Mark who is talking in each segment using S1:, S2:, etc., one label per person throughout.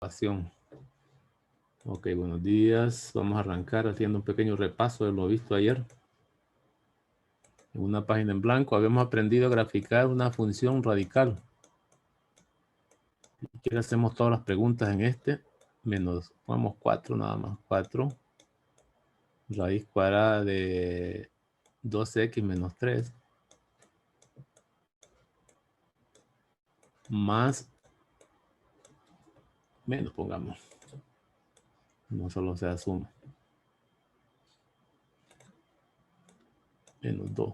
S1: Pasión. Ok, buenos días. Vamos a arrancar haciendo un pequeño repaso de lo visto ayer. En una página en blanco habíamos aprendido a graficar una función radical. Aquí hacemos todas las preguntas en este. Menos, vamos 4 nada más. 4. Raíz cuadrada de 2x menos 3. Más. Menos pongamos. No solo sea suma. Menos 2.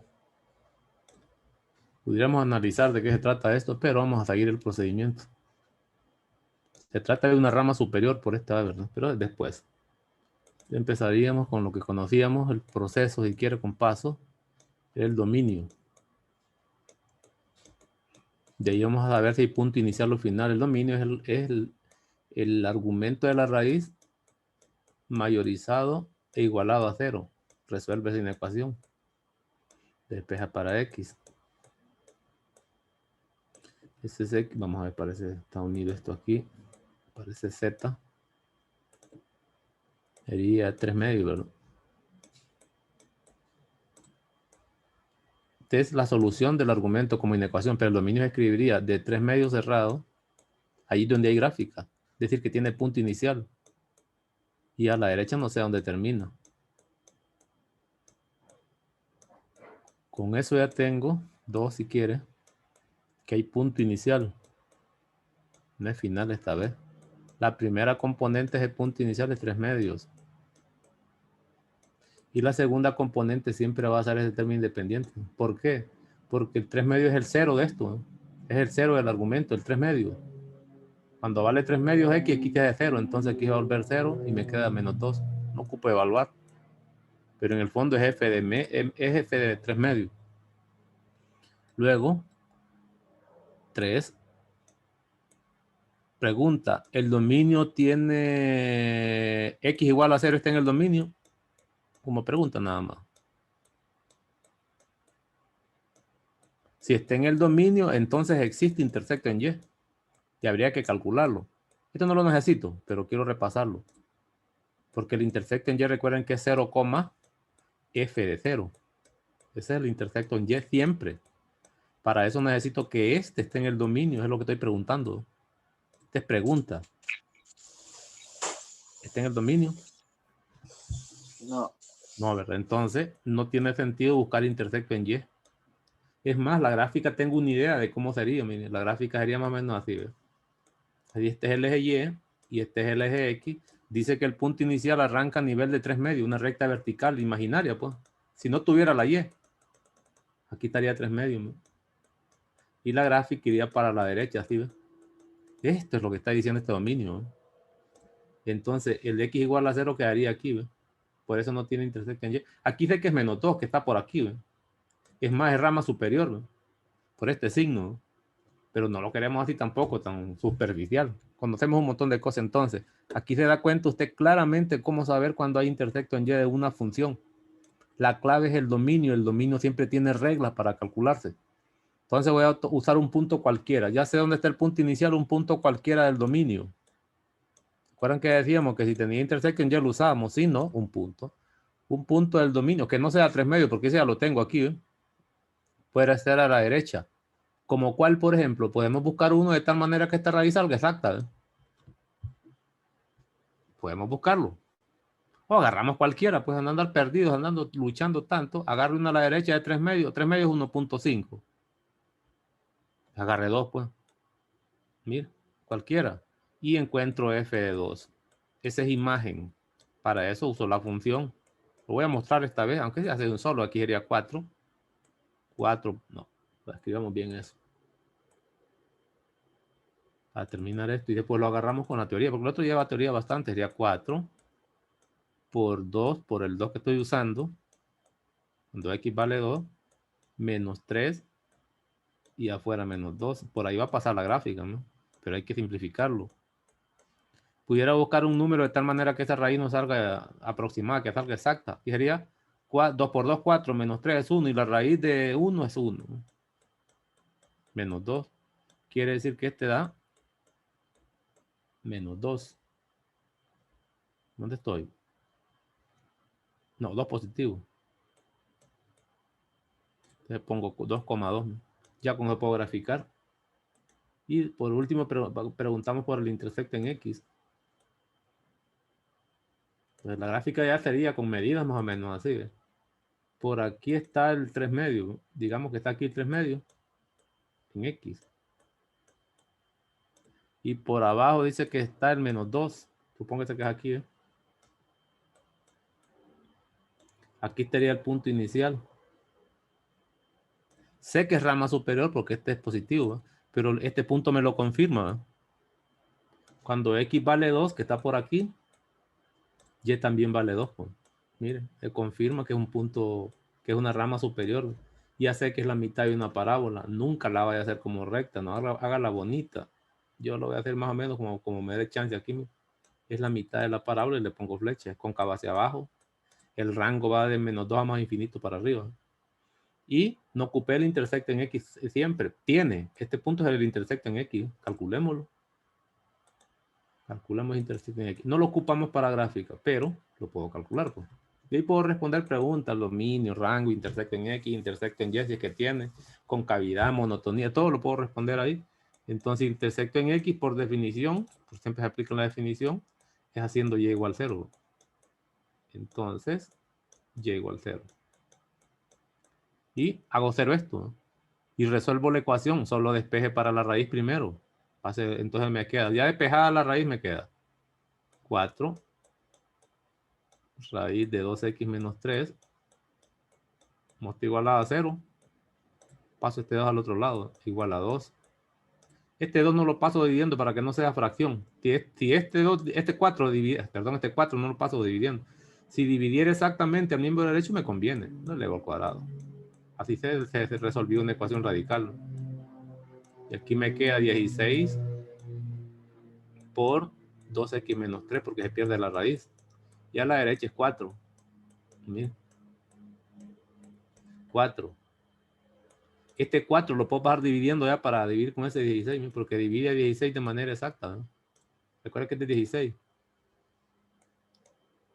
S1: Pudiéramos analizar de qué se trata esto, pero vamos a seguir el procedimiento. Se trata de una rama superior por esta, ¿verdad? Pero después. Empezaríamos con lo que conocíamos, el proceso, si quiere, con paso, el dominio. De ahí vamos a ver si hay punto inicial o final. El dominio es el argumento de la raíz mayorizado e igualado a 0. Resuelve esa ecuación. Despeja para x. Ese es x. Vamos a ver, parece está unido esto aquí. Parece z. Sería 3 medios, ¿verdad? Esta es la solución del argumento como inecuación, pero el dominio se escribiría de 3 medios cerrados, ahí donde hay gráfica. Es decir, que tiene punto inicial. Y a la derecha no sé dónde termina. Con eso ya tengo 2 si quiere, que hay punto inicial. No es final esta vez. La primera componente es el punto inicial de 3 medios. Y la segunda componente siempre va a ser ese término independiente. ¿Por qué? Porque el 3 medios es el cero de esto, ¿no? Es el cero del argumento, el 3 medios. Cuando vale 3 medios x, aquí queda 0. Entonces aquí va a volver 0 y me queda menos 2. No ocupo evaluar. Pero en el fondo es f de 3 medios. Luego, 3. Pregunta, ¿el dominio tiene x igual a 0 está en el dominio? Como pregunta nada más. Si está en el dominio, entonces existe intersecto en y. Y habría que calcularlo. Esto no lo necesito, pero quiero repasarlo. Porque el intersecto en y, recuerden que es 0, f de 0. Ese es el intersecto en y siempre. Para eso necesito que este esté en el dominio, es lo que estoy preguntando. Esta es pregunta. ¿Está en el dominio?
S2: No.
S1: No, ¿verdad? Entonces, no tiene sentido buscar intersecto en y. Es más, la gráfica tengo una idea de cómo sería. Miren, la gráfica sería más o menos así. ¿Ves? Ahí este es el eje Y y este es el eje X. Dice que el punto inicial arranca a nivel de 3 medios, una recta vertical imaginaria, pues. Si no tuviera la Y, aquí estaría 3 medios, ¿no? Y la gráfica iría para la derecha, ¿sí ves? Esto es lo que está diciendo este dominio, ¿no? Entonces, el X igual a 0 quedaría aquí, ¿ves? Por eso no tiene intersecto en Y. Aquí sé que es menos 2, que está por aquí, ¿ves? Es más, es rama superior, ¿ves? Por este signo, ¿no? Pero no lo queremos así tampoco, tan superficial. Conocemos un montón de cosas entonces. Aquí se da cuenta usted claramente cómo saber cuando hay intersecto en Y de una función. La clave es el dominio siempre tiene reglas para calcularse. Entonces voy a usar un punto cualquiera. Ya sé dónde está el punto inicial, un punto cualquiera del dominio. ¿Recuerdan que decíamos que si tenía intersecto en Y lo usábamos? Sí, no, un punto. Un punto del dominio, que no sea 3 medios, porque ese ya lo tengo aquí, ¿eh? Puede ser a la derecha. Como cuál, por ejemplo, podemos buscar uno de tal manera que esta raíz salga exacta, ¿eh? Podemos buscarlo. O agarramos cualquiera, pues andando perdidos, andando luchando tanto. Agarre uno a la derecha de 3 medios. 3 medios es 1.5. Agarre 2, pues. Mira, cualquiera. Y encuentro f de 2. Esa es imagen. Para eso uso la función. Lo voy a mostrar esta vez, aunque se hace un solo. Aquí sería 4. 4, no. Escribamos bien eso. Para terminar esto. Y después lo agarramos con la teoría. Porque el otro lleva teoría bastante. Sería 4 por 2 por el 2 que estoy usando. Cuando x vale 2. Menos 3. Y afuera menos 2. Por ahí va a pasar la gráfica, ¿no? Pero hay que simplificarlo. Pudiera buscar un número de tal manera que esa raíz no salga aproximada, que salga exacta. Y sería 2 por 2, 4, menos 3 es 1. Y la raíz de 1 es 1. Menos 2. Quiere decir que este da menos 2. ¿Dónde estoy? No, 2 positivo. Entonces pongo 2,2. Ya con eso puedo graficar. Y por último preguntamos por el intersecto en X. Entonces la gráfica ya sería con medidas más o menos así. ¿Ves? Por aquí está el 3 medio. Digamos que está aquí el 3 medio en X. Y por abajo dice que está el menos 2. Supóngase que es aquí. ¿Eh? Aquí estaría el punto inicial. Sé que es rama superior porque este es positivo. ¿Eh? Pero este punto me lo confirma. ¿Eh? Cuando X vale 2, que está por aquí, Y también vale 2. Pues. Miren, se confirma que es un punto, que es una rama superior. Ya sé que es la mitad de una parábola. Nunca la vaya a hacer como recta, no hágala bonita. Yo lo voy a hacer más o menos como me dé chance aquí. Es la mitad de la parábola y le pongo flecha, cóncava hacia abajo. El rango va de menos 2 a más infinito para arriba. Y no ocupé el intersecto en X siempre. Tiene. Este punto es el intersecto en X. Calculémoslo. Calculamos intersecto en X. No lo ocupamos para gráfica, pero lo puedo calcular. Pues. Y ahí puedo responder preguntas, dominio, rango, intersecto en X, intersecto en Y, si es que tiene, concavidad, monotonía, todo lo puedo responder ahí. Entonces, intersecto en X, por definición, pues siempre se aplica la definición, es haciendo Y igual 0. Entonces, Y igual 0. Y hago 0 esto. ¿No? Y resuelvo la ecuación, solo despeje para la raíz primero. Entonces me queda, ya despejada la raíz me queda 4 raíz de 2x menos 3 mosto igualado a 0. Paso este 2 al otro lado, igual a 2. Este 2 no lo paso dividiendo para que no sea fracción. Si este 4 no lo paso dividiendo. Si dividiera exactamente al miembro derecho me conviene. No le hago al cuadrado. Así se resolvió una ecuación radical. Y aquí me queda 16 por 2x menos 3 porque se pierde la raíz. Y a la derecha es 4. Miren. 4. Este 4 lo puedo pasar dividiendo ya para dividir con ese 16, porque divide a 16 de manera exacta. ¿no? Recuerda que este es 16.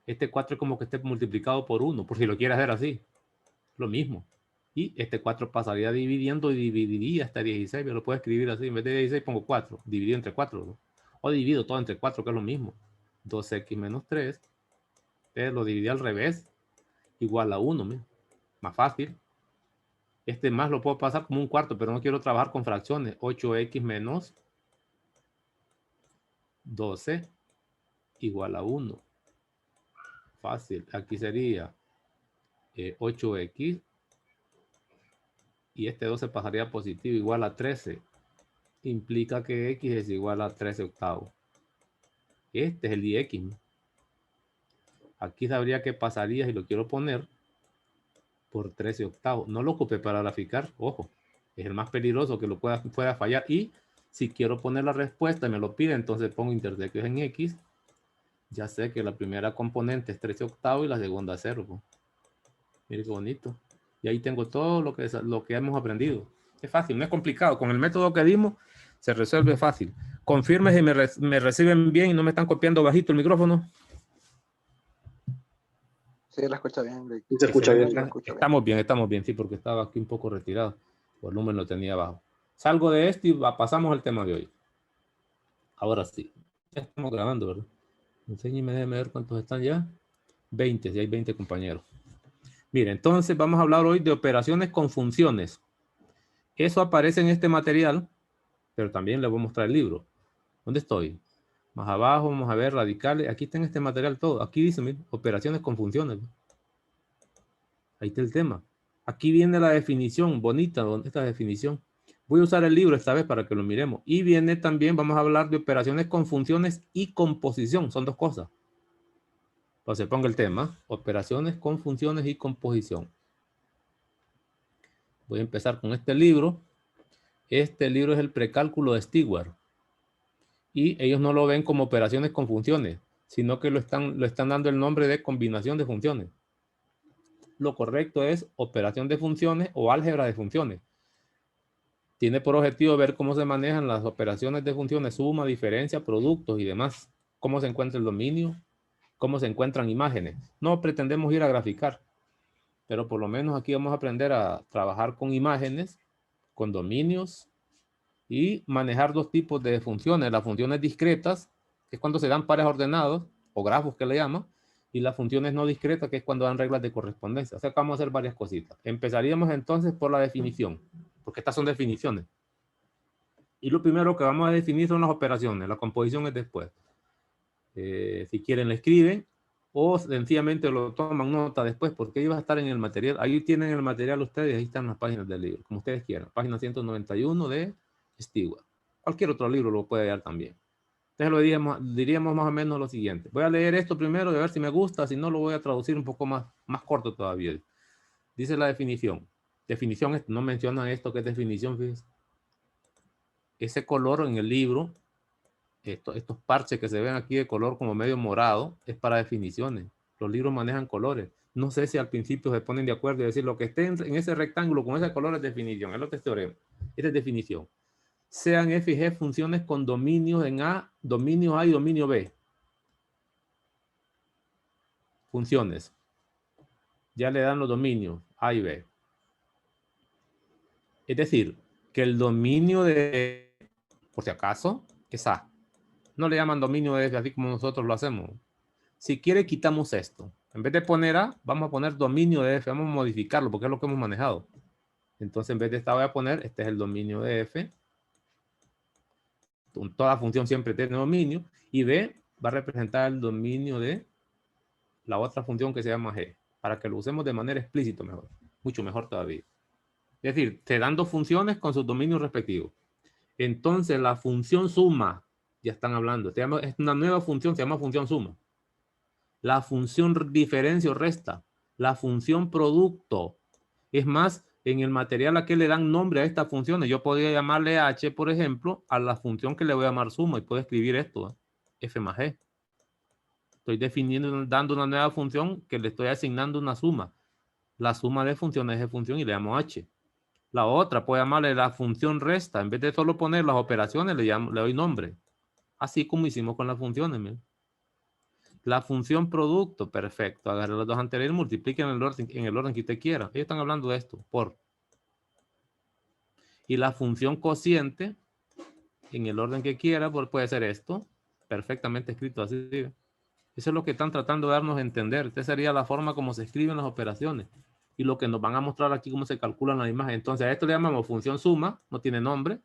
S1: Este 4 es como que esté multiplicado por 1, por si lo quieres hacer así. Lo mismo. Y este 4 pasaría dividiendo y dividiría hasta 16. Yo lo puedo escribir así. En vez de 16 pongo 4. Dividido entre 4. ¿no? O divido todo entre 4, que es lo mismo. 2x menos 3. Lo dividí al revés. Igual a 1. Mira. Más fácil. Este más lo puedo pasar como un cuarto, pero no quiero trabajar con fracciones. 8x menos 12 igual a 1. Fácil. Aquí sería 8x. Y este 12 pasaría positivo igual a 13. Implica que x es igual a 13 octavos. Este es el dx. Aquí sabría que pasaría, si lo quiero poner, por 13 octavos. No lo ocupé para graficar. Ojo. Es el más peligroso que lo pueda fallar. Y si quiero poner la respuesta y me lo pide, entonces pongo intersectos en x. Ya sé que la primera componente es 13 octavos y la segunda 0. Pues. Mire qué bonito. Y ahí tengo todo lo que hemos aprendido. Es fácil, no es complicado. Con el método que dimos se resuelve fácil. Confirme si me reciben bien y no me están copiando bajito el micrófono.
S2: Sí, la escucha bien.
S3: Se escucha bien.
S1: Estamos bien, sí, porque estaba aquí un poco retirado. El volumen lo tenía bajo. Salgo de esto y pasamos al tema de hoy. Ahora sí. Ya estamos grabando, ¿verdad? Enséñeme, déjeme ver cuántos están ya. 20, si hay 20 compañeros. Mire, entonces vamos a hablar hoy de operaciones con funciones. Eso aparece en este material, pero también les voy a mostrar el libro. ¿Dónde estoy? Más abajo, vamos a ver radicales. Aquí está en este material todo. Aquí dice, mire, operaciones con funciones. Ahí está el tema. Aquí viene la definición, bonita, esta definición. Voy a usar el libro esta vez para que lo miremos. Y viene también, vamos a hablar de operaciones con funciones y composición. Son dos cosas. Entonces ponga el tema. Operaciones con funciones y composición. Voy a empezar con este libro. Este libro es el precálculo de Stewart. Y ellos no lo ven como operaciones con funciones, sino que lo están dando el nombre de combinación de funciones. Lo correcto es operación de funciones o álgebra de funciones. tiene por objetivo ver cómo se manejan las operaciones de funciones suma, diferencia, productos y demás. Cómo se encuentra el dominio, cómo se encuentran imágenes. No pretendemos ir a graficar, pero por lo menos aquí vamos a aprender a trabajar con imágenes, con dominios y manejar dos tipos de funciones. Las funciones discretas, que es cuando se dan pares ordenados, o grafos que le llaman, y las funciones no discretas, que es cuando dan reglas de correspondencia. O sea, que vamos a hacer varias cositas. Empezaríamos entonces por la definición, porque estas son definiciones. Y lo primero que vamos a definir son las operaciones. La composición es después. Si quieren, le escriben o sencillamente lo toman nota después, porque ahí va a estar en el material. Ahí tienen el material ustedes, ahí están las páginas del libro, como ustedes quieran. Página 191 de Stewart. Cualquier otro libro lo puede dar también. Entonces diríamos más o menos lo siguiente. Voy a leer esto primero y a ver si me gusta, si no lo voy a traducir un poco más corto todavía. Dice la definición. Definición, no mencionan esto que es definición, fíjense. Ese color en el libro, estos parches que se ven aquí de color como medio morado, es para definiciones. Los libros manejan colores. No sé si al principio se ponen de acuerdo y decir lo que esté en ese rectángulo con ese color es definición. Es lo que es teorema. Esta es definición. Sean F y G funciones con dominios en A, dominio A y dominio B. Funciones. Ya le dan los dominios A y B. Es decir, que el dominio de, por si acaso, es A. No le llaman dominio de F así como nosotros lo hacemos. Si quiere, quitamos esto. En vez de poner A, vamos a poner dominio de F. Vamos a modificarlo porque es lo que hemos manejado. Entonces, en vez de esta voy a poner, este es el dominio de F. Toda función siempre tiene dominio. Y B va a representar el dominio de la otra función que se llama G. Para que lo usemos de manera explícita mejor. Mucho mejor todavía. Es decir, te dan dos funciones con sus dominios respectivos. Entonces, la función suma, ya están hablando, es una nueva función, se llama función suma. La función diferencia o resta, la función producto. Es más, en el material a que le dan nombre a estas funciones, yo podría llamarle h, por ejemplo, a la función que le voy a llamar suma, y puedo escribir esto, f más g. Estoy definiendo, dando una nueva función que le estoy asignando una suma. La suma de funciones es función y le llamo h. La otra, puedo llamarle la función resta. En vez de solo poner las operaciones, le doy nombre. Así como hicimos con las funciones. ¿Me? La función producto, perfecto. Agarre los dos anteriores y multipliquen en el orden que usted quiera. Ellos están hablando de esto, por. Y la función cociente, en el orden que quiera, puede ser esto. Perfectamente escrito así. Eso es lo que están tratando de darnos a entender. Esta sería la forma como se escriben las operaciones. Y lo que nos van a mostrar aquí cómo se calculan las imágenes. Entonces a esto le llamamos función suma, no tiene nombre.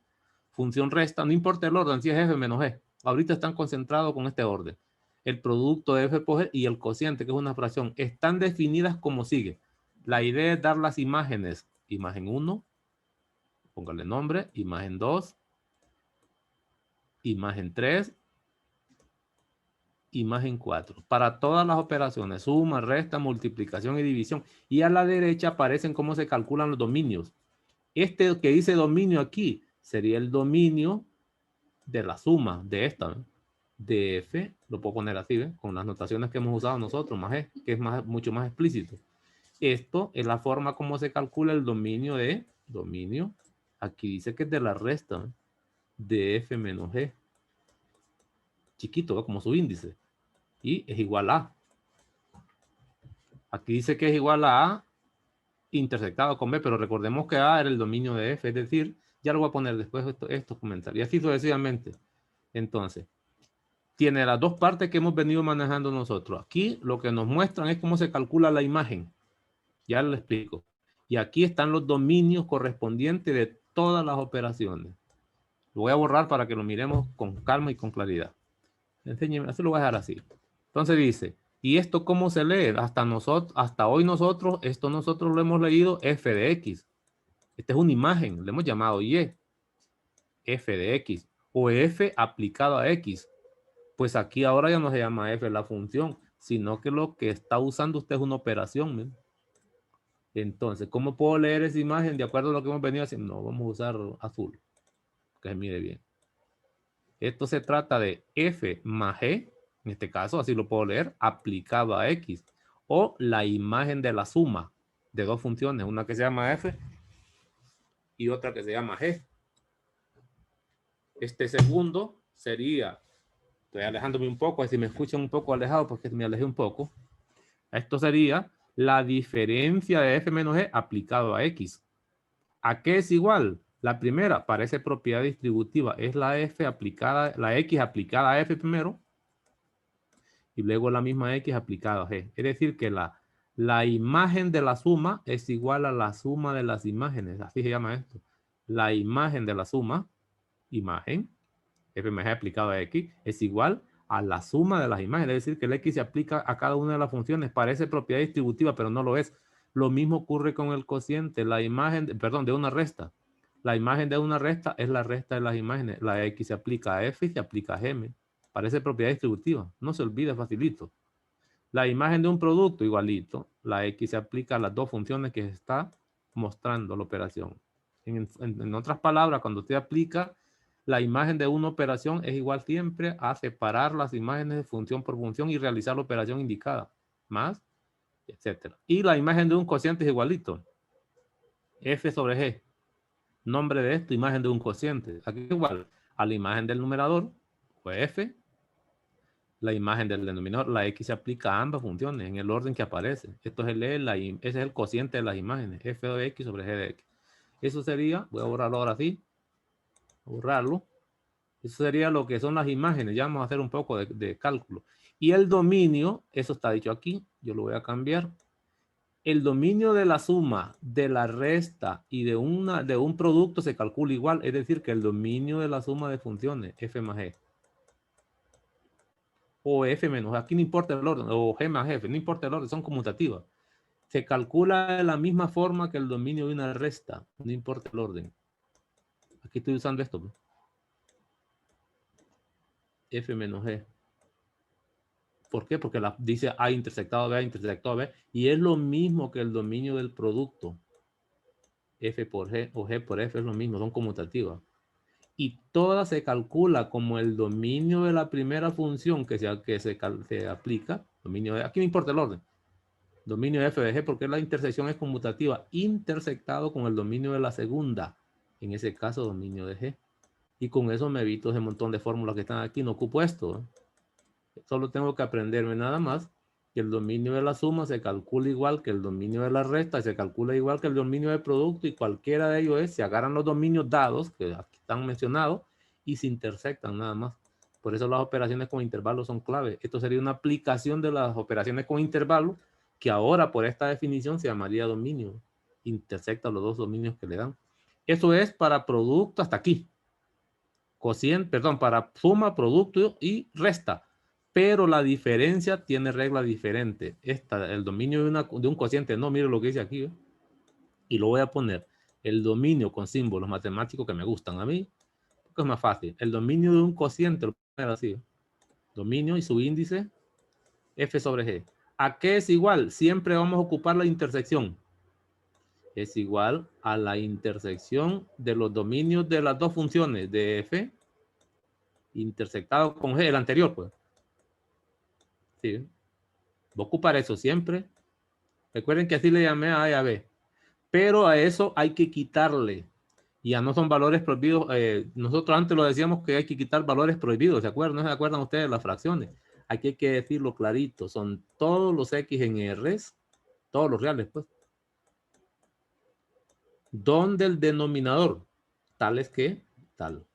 S1: Función resta, no importa el orden, si es f menos g. Ahorita están concentrados con este orden. El producto de f por g y el cociente, que es una fracción, están definidas como sigue. La idea es dar las imágenes. Imagen 1, póngale nombre. Imagen 2, imagen 3, imagen 4. Para todas las operaciones, suma, resta, multiplicación y división. Y a la derecha aparecen cómo se calculan los dominios. Este que dice dominio aquí sería el dominio de la suma de esta, ¿no? De f, lo puedo poner así, ¿ven? Con las notaciones que hemos usado nosotros, más g, que es mucho más explícito. Esto es la forma como se calcula el dominio de dominio. Aquí dice que es de la resta, ¿no? De f menos g. Chiquito, ¿no? Como su índice. Y es igual a. Aquí dice que es igual a A intersectado con B, pero recordemos que A era el dominio de F, es decir, ya lo voy a poner después estos comentarios. Y así sucesivamente. Entonces, tiene las dos partes que hemos venido manejando nosotros. Aquí lo que nos muestran es cómo se calcula la imagen. Ya lo explico. Y aquí están los dominios correspondientes de todas las operaciones. Lo voy a borrar para que lo miremos con calma y con claridad. Enséñeme, así lo voy a dejar así. Entonces dice, ¿y esto cómo se lee? Hasta hoy nosotros lo hemos leído f de x. Esta es una imagen, le hemos llamado y. F de x. O f aplicado a x. Pues aquí ahora ya no se llama f la función, sino que lo que está usando usted es una operación. ¿Me? Entonces, ¿cómo puedo leer esa imagen de acuerdo a lo que hemos venido haciendo? No, vamos a usar azul, que se mire bien. Esto se trata de f más g, en este caso, así lo puedo leer, aplicado a x, o la imagen de la suma de dos funciones, una que se llama f y otra que se llama g. Este segundo sería, estoy alejándome un poco, si me escuchan un poco alejado, porque me alejé un poco. Esto sería la diferencia de f menos g aplicado a x. ¿A qué es igual? La primera parece propiedad distributiva, es la f aplicada, la x aplicada a f primero, y luego la misma x aplicada a g. Es decir, que la imagen de la suma es igual a la suma de las imágenes, así se llama esto. La imagen de la suma, imagen, f más g aplicado a x, es igual a la suma de las imágenes. Es decir, que el x se aplica a cada una de las funciones. Parece propiedad distributiva, pero no lo es. Lo mismo ocurre con el cociente. La imagen, de una resta. La imagen de una resta es la resta de las imágenes. La x se aplica a f y se aplica a g. Parece propiedad distributiva. No se olvide, facilito. La imagen de un producto, igualito. La x se aplica a las dos funciones que se está mostrando la operación. En otras palabras, cuando usted aplica la imagen de una operación, es igual siempre a separar las imágenes de función por función y realizar la operación indicada. Más, etc. Y la imagen de un cociente es igualito. F sobre G. Nombre de esto, imagen de un cociente. Aquí es igual a la imagen del numerador, o F. La imagen del denominador, la X se aplica a ambas funciones en el orden que aparece. Esto es ese es el cociente de las imágenes, F de X sobre G de X. Eso sería, voy a borrarlo ahora sí, borrarlo. Eso sería lo que son las imágenes. Ya vamos a hacer un poco de cálculo. Y el dominio, eso está dicho aquí, yo lo voy a cambiar. El dominio de la suma, de la resta y de un producto se calcula igual, es decir, que el dominio de la suma de funciones, F más G. O F menos, aquí no importa el orden, o G más F, no importa el orden, son conmutativas. Se calcula de la misma forma que el dominio de una resta, no importa el orden. Aquí estoy usando esto. F menos G. ¿Por qué? Porque dice A intersectado B, A intersectado B, y es lo mismo que el dominio del producto. F por G o G por F es lo mismo, son conmutativas. Y toda se calcula como el dominio de la primera función que se aplica, dominio de, aquí no importa el orden, dominio de f de g, porque la intersección es conmutativa, intersectado con el dominio de la segunda, en ese caso dominio de g. Y con eso me evito ese montón de fórmulas que están aquí, no ocupo esto. Solo tengo que aprenderme nada más que el dominio de la suma se calcula igual que el dominio de la resta, se calcula igual que el dominio del producto, y cualquiera de ellos se agarran los dominios dados, que aquí están mencionados, y se intersectan nada más. Por eso las operaciones con intervalos son clave. Esto sería una aplicación de las operaciones con intervalos, que ahora por esta definición se llamaría dominio. Intersecta los dos dominios que le dan. Eso es para producto hasta aquí. Cociente, perdón, para suma, producto y resta. Pero la diferencia tiene regla diferente. El dominio de un cociente, no, mire lo que dice aquí. Y lo voy a poner. El dominio con símbolos matemáticos que me gustan a mí, porque es más fácil. El dominio de un cociente, lo voy a poner así. Dominio y su índice, F sobre G. ¿A qué es igual? Siempre vamos a ocupar la intersección. Es igual a la intersección de los dominios de las dos funciones de F intersectado con G, el anterior, pues. Sí. Voy a ocupar eso siempre. Recuerden que así le llamé a A y a B. Pero a eso hay que quitarle. Ya no son valores prohibidos. Nosotros antes lo decíamos que hay que quitar valores prohibidos. ¿Se acuerdan? ¿No se acuerdan ustedes de las fracciones? Aquí hay que decirlo clarito. Son todos los X en R's, todos los reales, pues. Donde el denominador, tal es que, tal,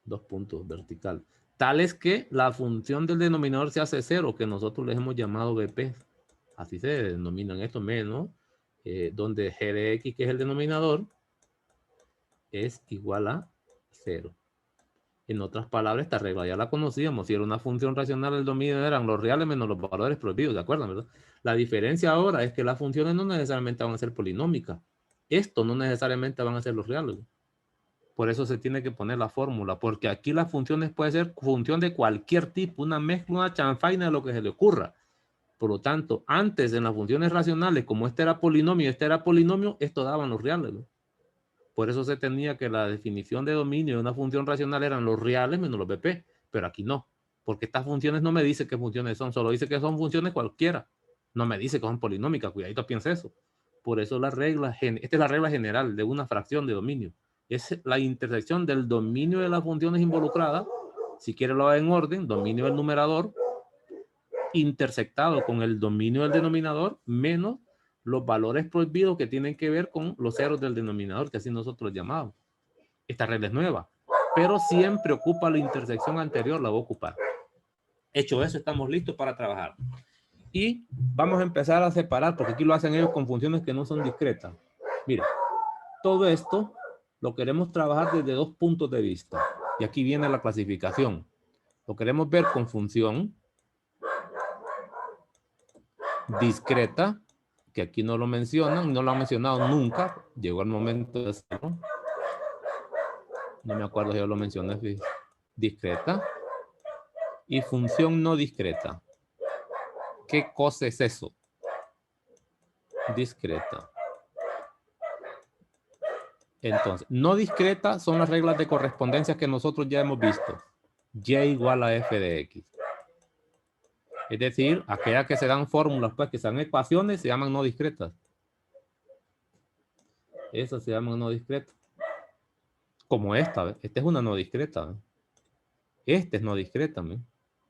S1: dos puntos vertical, tal es que la función del denominador se hace cero, que nosotros les hemos llamado BP. Así se denominan estos menos, donde g de x, que es el denominador, es igual a 0. En otras palabras, esta regla ya la conocíamos. Si era una función racional, el dominio eran los reales menos los valores prohibidos, ¿de acuerdo? ¿Verdad? La diferencia ahora es que las funciones no necesariamente van a ser polinómicas. Esto no necesariamente van a ser los reales. Por eso se tiene que poner la fórmula, porque aquí las funciones pueden ser función de cualquier tipo, una mezcla, una chanfaina de lo que se le ocurra. Por lo tanto, antes en las funciones racionales, como este era polinomio, esto daban los reales, ¿no? Por eso se tenía que la definición de dominio de una función racional eran los reales menos los BP, pero aquí no, porque estas funciones no me dice qué funciones son, solo dice que son funciones cualquiera. No me dice que son polinómicas, cuidadito piensa eso. Por eso esta es la regla general de una fracción de dominio. Es la intersección del dominio de las funciones involucradas, si quiere lo haga en orden, dominio del numerador, intersectado con el dominio del denominador, menos los valores prohibidos que tienen que ver con los ceros del denominador, que así nosotros llamamos. Esta regla es nueva, pero siempre ocupa la intersección anterior, la va a ocupar. Hecho eso, estamos listos para trabajar. Y vamos a empezar a separar, porque aquí lo hacen ellos con funciones que no son discretas. Mira, todo esto lo queremos trabajar desde dos puntos de vista. Y aquí viene la clasificación. Lo queremos ver con función discreta, que aquí no lo mencionan, no lo han mencionado nunca. Llegó el momento de hacerlo. No me acuerdo si yo lo mencioné. Discreta. Y función no discreta. ¿Qué cosa es eso? Discreta. Entonces, no discreta son las reglas de correspondencia que nosotros ya hemos visto. Y igual a f de x. Es decir, aquellas que se dan fórmulas, pues que sean ecuaciones, se llaman no discretas. Esas se llaman no discretas. Como esta, ¿ves? Esta es una no discreta. ¿ves? Esta es no discreta. ¿ves?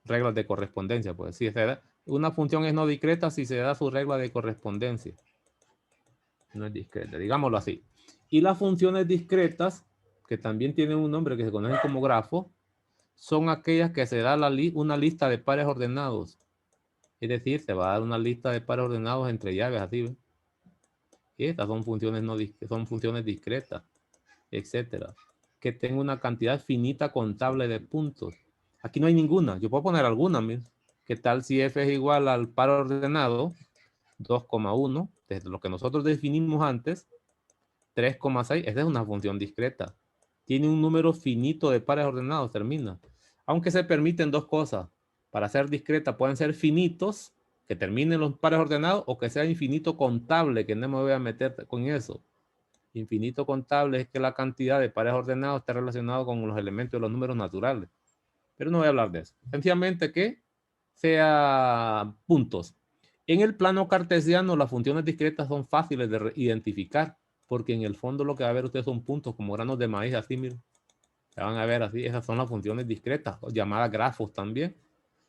S1: Reglas de correspondencia, pues. Si se da, una función es no discreta si se da su regla de correspondencia. No es discreta, digámoslo así. Y las funciones discretas, que también tienen un nombre que se conocen como grafo, son aquellas que se da una lista de pares ordenados. Es decir, se va a dar una lista de pares ordenados entre llaves, así. ¿ves? Estas son funciones, son funciones discretas, etcétera. Que tenga una cantidad finita contable de puntos. Aquí no hay ninguna. Yo puedo poner alguna. ¿ves? ¿Qué tal si f es igual al par ordenado? 2,1, desde lo que nosotros definimos antes, 3,6, esa es una función discreta. Tiene un número finito de pares ordenados, termina. Aunque se permiten dos cosas. Para ser discreta pueden ser finitos, que terminen los pares ordenados, o que sea infinito contable, que no me voy a meter con eso. Infinito contable es que la cantidad de pares ordenados está relacionado con los elementos de los números naturales. Pero no voy a hablar de eso. Sencillamente que sea puntos. En el plano cartesiano, las funciones discretas son fáciles de identificar, porque en el fondo lo que va a ver ustedes son puntos como granos de maíz, así, miren. Se van a ver así, esas son las funciones discretas, llamadas grafos también.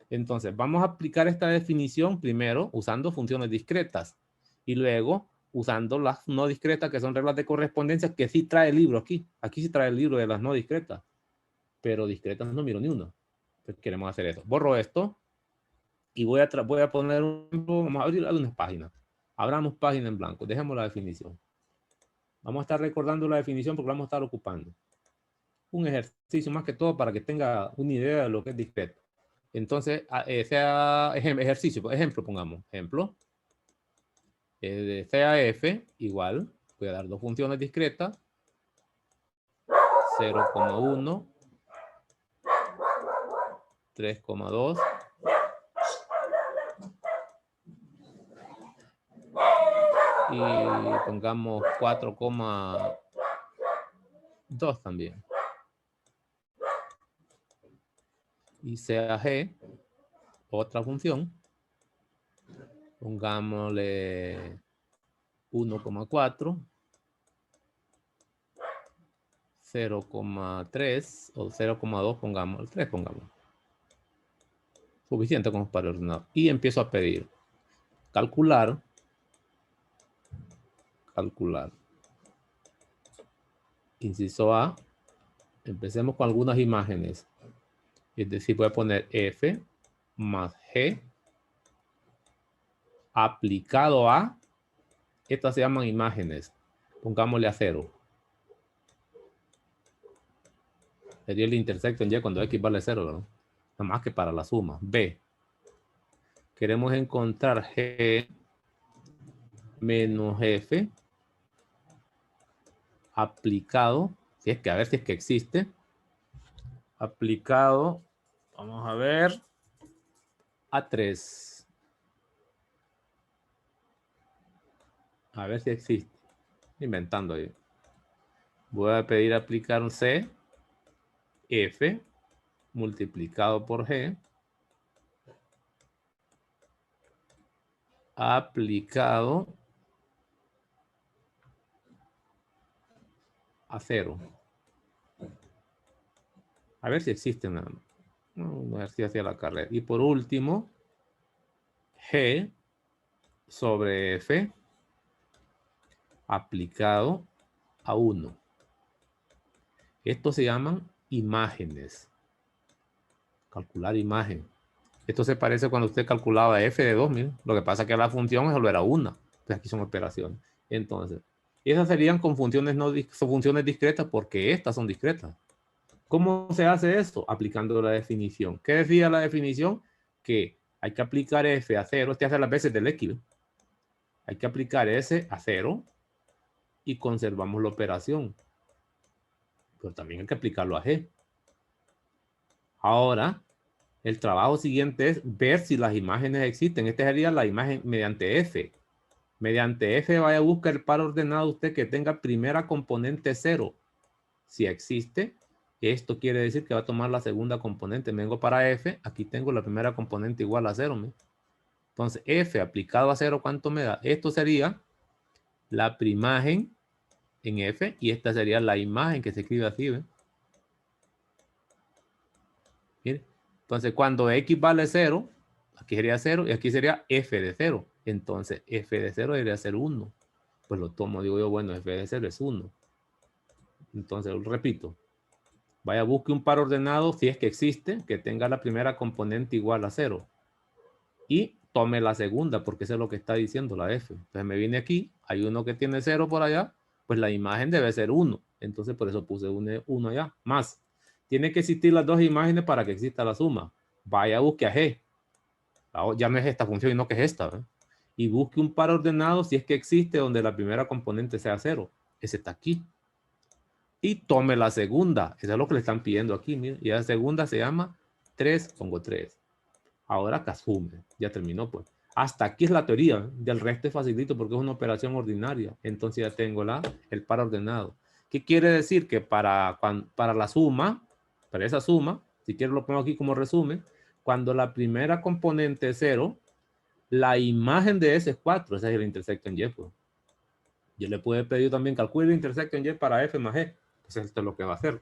S1: Entonces, vamos a aplicar esta definición primero usando funciones discretas y luego usando las no discretas, que son reglas de correspondencia, que sí trae el libro aquí. Aquí sí trae el libro de las no discretas, pero discretas no miro ni una. Entonces, queremos hacer eso. Borro esto y voy a poner vamos a abrir algunas páginas. Abramos página en blanco, dejemos la definición. Vamos a estar recordando la definición porque la vamos a estar ocupando. Un ejercicio más que todo para que tenga una idea de lo que es discreto. Entonces, sea ejercicio, por ejemplo, pongamos, ejemplo, sea f igual, voy a dar dos funciones discretas, 0,1, 3,2, y pongamos 4,2 también. Y sea g, otra función, pongámosle 1,4, 0,3 o 0,2 pongamos, el 3 pongamos. Suficiente como para ordenar. Y empiezo a pedir calcular. Inciso A. Empecemos con algunas imágenes. Es decir, voy a poner F más G aplicado a, estas se llaman imágenes. Pongámosle a 0. Sería el intersección ya cuando X vale 0, ¿verdad? Nada más que para la suma. B. Queremos encontrar G menos F aplicado, si es que a ver si es que existe, aplicado, vamos a ver, a 3. A ver si existe. Inventando ahí. Voy a pedir aplicar un C, F, multiplicado por G, aplicado a 0. A ver si existen. A ver si hacía la carrera. Y por último, G sobre F aplicado a 1. Estos se llaman imágenes. Calcular imagen. Esto se parece cuando usted calculaba f de 2, miren. Lo que pasa es que la función solo era una. Entonces aquí son operaciones. Entonces, esas serían con funciones, son funciones discretas porque estas son discretas. ¿Cómo se hace esto? Aplicando la definición. ¿Qué decía la definición? Que hay que aplicar f a 0. Este hace las veces del X. Hay que aplicar s a 0 y conservamos la operación. Pero también hay que aplicarlo a g. Ahora, el trabajo siguiente es ver si las imágenes existen. Esta sería la imagen mediante f. Mediante f vaya a buscar el par ordenado usted que tenga primera componente 0. Si existe, esto quiere decir que va a tomar la segunda componente. Me vengo para f, aquí tengo la primera componente igual a 0. Entonces, f aplicado a 0, ¿cuánto me da? Esto sería la primagen en f y esta sería la imagen que se escribe así. ¿Ve? Mire. Entonces, cuando x vale 0, aquí sería 0 y aquí sería f de 0. Entonces, f de 0 debería ser 1. Pues lo tomo, digo yo, bueno, f de 0 es 1. Entonces, repito, vaya, busque un par ordenado, si es que existe, que tenga la primera componente igual a 0. Y tome la segunda, porque eso es lo que está diciendo la f. Entonces, me viene aquí, hay uno que tiene 0 por allá, pues la imagen debe ser 1. Entonces, por eso puse 1 allá. Más, tiene que existir las dos imágenes para que exista la suma. Vaya, busque a g. Ya no es esta función, sino que es esta. ¿Ve? Y busque un par ordenado si es que existe donde la primera componente sea 0. Ese está aquí. Y tome la segunda. Eso es lo que le están pidiendo aquí. Mire. Y la segunda se llama 3, pongo 3. Ahora que asume. Ya terminó pues. Hasta aquí es la teoría. Del resto es facilito porque es una operación ordinaria. Entonces ya tengo el par ordenado. ¿Qué quiere decir? Que para la suma, para esa suma, si quiero lo pongo aquí como resumen, cuando la primera componente es 0, la imagen de ese es 4. Esa es el intersecto en Y. Pues. Yo le puedo pedir también calcule el intersecto en Y para F más G. Pues esto es lo que va a hacer.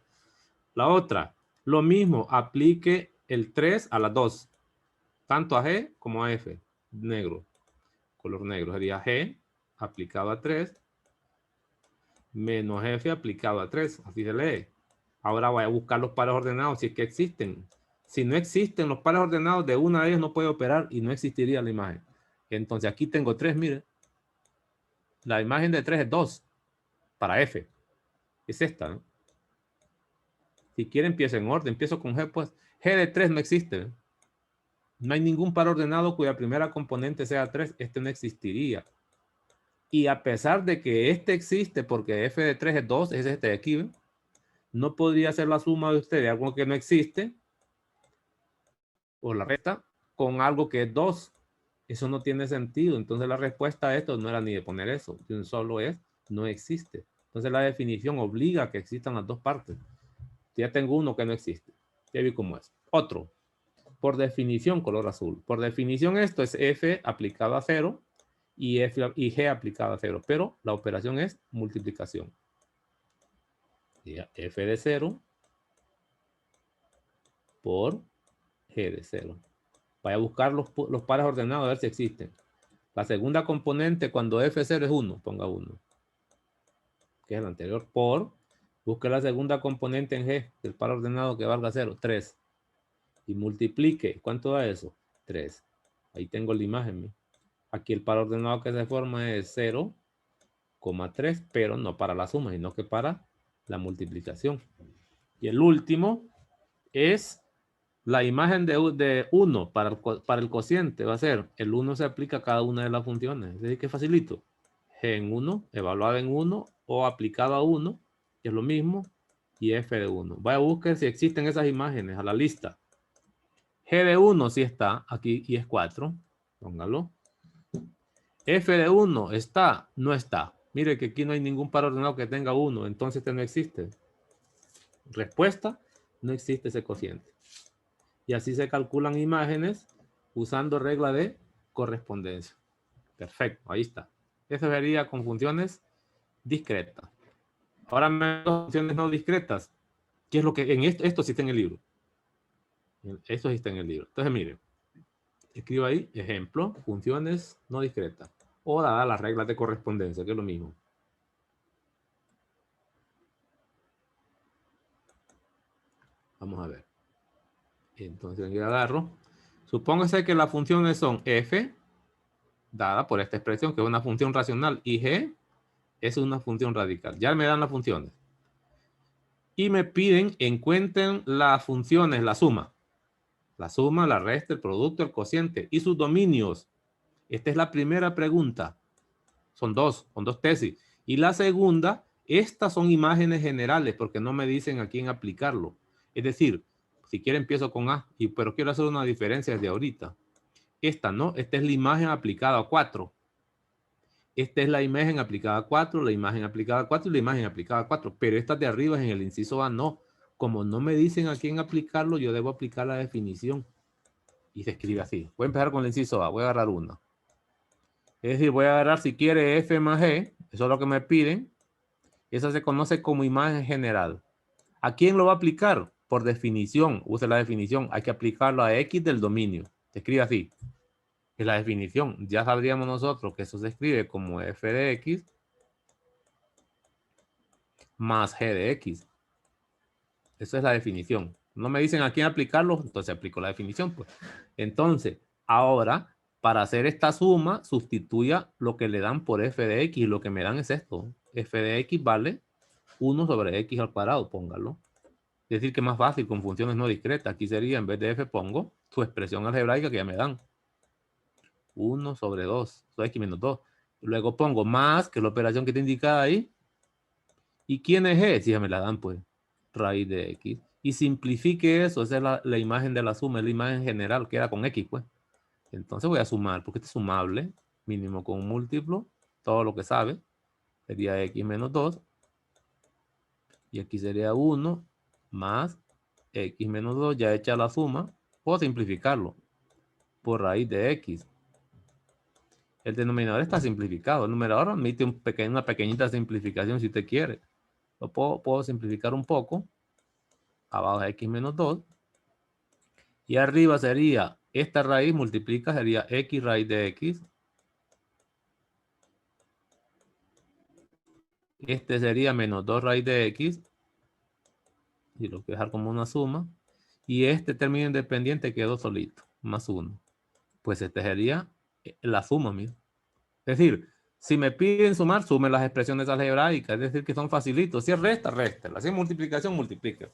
S1: La otra, lo mismo, aplique el 3 a las 2. Tanto a G como a F. Negro. Color negro sería G aplicado a 3 menos F aplicado a 3. Así se lee. Ahora voy a buscar los pares ordenados si es que existen. Si no existen los pares ordenados, de una de ellas no puede operar y no existiría la imagen. Entonces aquí tengo 3, mire. La imagen de 3 es 2 para F. Es esta, ¿no? Si quiere empiezo en orden. Empiezo con G, pues G de 3 no existe. No hay ningún par ordenado cuya primera componente sea 3. Este no existiría. Y a pesar de que este existe porque F de 3 es 2, es este de aquí, ¿ve? No podría ser la suma de usted de algo que no existe o la resta con algo que es 2. Eso no tiene sentido. Entonces la respuesta a esto no era ni de poner eso. Solo es no existe. Entonces la definición obliga a que existan las dos partes. Ya tengo uno que no existe. Ya vi cómo es. Otro. Por definición, color azul. Por definición esto es F aplicado a 0 y G aplicado a 0. Pero la operación es multiplicación. F de 0 por G de 0. Vaya a buscar los pares ordenados a ver si existen. La segunda componente cuando F0 es 1, ponga 1. Que es el anterior por. Busque la segunda componente en G, el par ordenado que valga 0, 3. Y multiplique. ¿Cuánto da eso? 3. Ahí tengo la imagen. Aquí el par ordenado que se forma es 0,3, pero no para la suma, sino que para la multiplicación. Y el último es la imagen de 1 para el cociente. Va a ser el 1 se aplica a cada una de las funciones. Es decir, que facilito. G en 1, evaluado en 1 o aplicado a 1, que es lo mismo, y F de 1. Vaya a buscar si existen esas imágenes a la lista. G de 1 sí está aquí y es 4. Póngalo. F de 1 está, no está. Mire que aquí no hay ningún par ordenado que tenga 1, entonces este no existe. Respuesta, no existe ese cociente. Y así se calculan imágenes usando regla de correspondencia. Perfecto, ahí está. Eso sería con funciones discretas. Ahora me funciones no discretas. ¿Qué es lo que en esto sí está en el libro? Esto sí está en el libro. Entonces, miren, escribo ahí, ejemplo, funciones no discretas. O dadas las reglas de correspondencia, que es lo mismo. Vamos a ver. Entonces, aquí agarro. Supóngase que las funciones son f, dada por esta expresión, que es una función racional, y g es una función radical. Ya me dan las funciones. Y me piden, encuentren las funciones, la suma. La suma, la resta, el producto, el cociente y sus dominios. Esta es la primera pregunta. Son dos tesis. Y la segunda, estas son imágenes generales porque no me dicen a quién aplicarlo. Es decir, si quiero empiezo con A, pero quiero hacer una diferencia desde ahorita. Esta no, esta es la imagen aplicada a 4. Esta es la imagen aplicada a 4, la imagen aplicada a 4 y la imagen aplicada a 4. Pero esta de arriba en el inciso A no. Como no me dicen a quién aplicarlo, yo debo aplicar la definición. Y se escribe así. Voy a empezar con el inciso A. Voy a agarrar una. Es decir, voy a agarrar si quiere F más G. Eso es lo que me piden. Esa se conoce como imagen general. ¿A quién lo va a aplicar? Por definición. Use la definición. Hay que aplicarlo a X del dominio. Se escribe así. Es la definición. Ya sabríamos nosotros que eso se escribe como F de X más G de X. Esa es la definición. No me dicen a quién aplicarlo, entonces aplico la definición. Pues. Entonces, ahora, para hacer esta suma, sustituya lo que le dan por F de X. Y lo que me dan es esto. F de X vale 1 sobre X al cuadrado, póngalo. Es decir, que es más fácil con funciones no discretas. Aquí sería, en vez de F, pongo su expresión algebraica que ya me dan. 1 sobre 2. Eso es X menos 2. Luego pongo más, que es la operación que te indica ahí. ¿Y quién es G? Si ya me la dan, pues, raíz de X. Y simplifique eso. Esa es la imagen de la suma. Es la imagen general. Queda con X, pues. Entonces voy a sumar, porque este es sumable. Mínimo con un múltiplo. Todo lo que sabe. Sería X menos 2. Y aquí sería 1 más X menos 2. Ya hecha la suma. Puedo simplificarlo. Por raíz de X. El denominador está simplificado. El numerador admite una pequeñita simplificación si usted quiere. Lo puedo simplificar un poco. Abajo es X menos 2. Y arriba sería, esta raíz multiplica, sería X raíz de X. Este sería menos 2 raíz de X. Y lo voy a dejar como una suma. Y este término independiente quedó solito. Más 1. Pues este sería la suma, mira. Es decir, si me piden sumar, sumen las expresiones algebraicas. Es decir, que son facilitos. Si es resta, resta. Si es multiplicación, multiplica.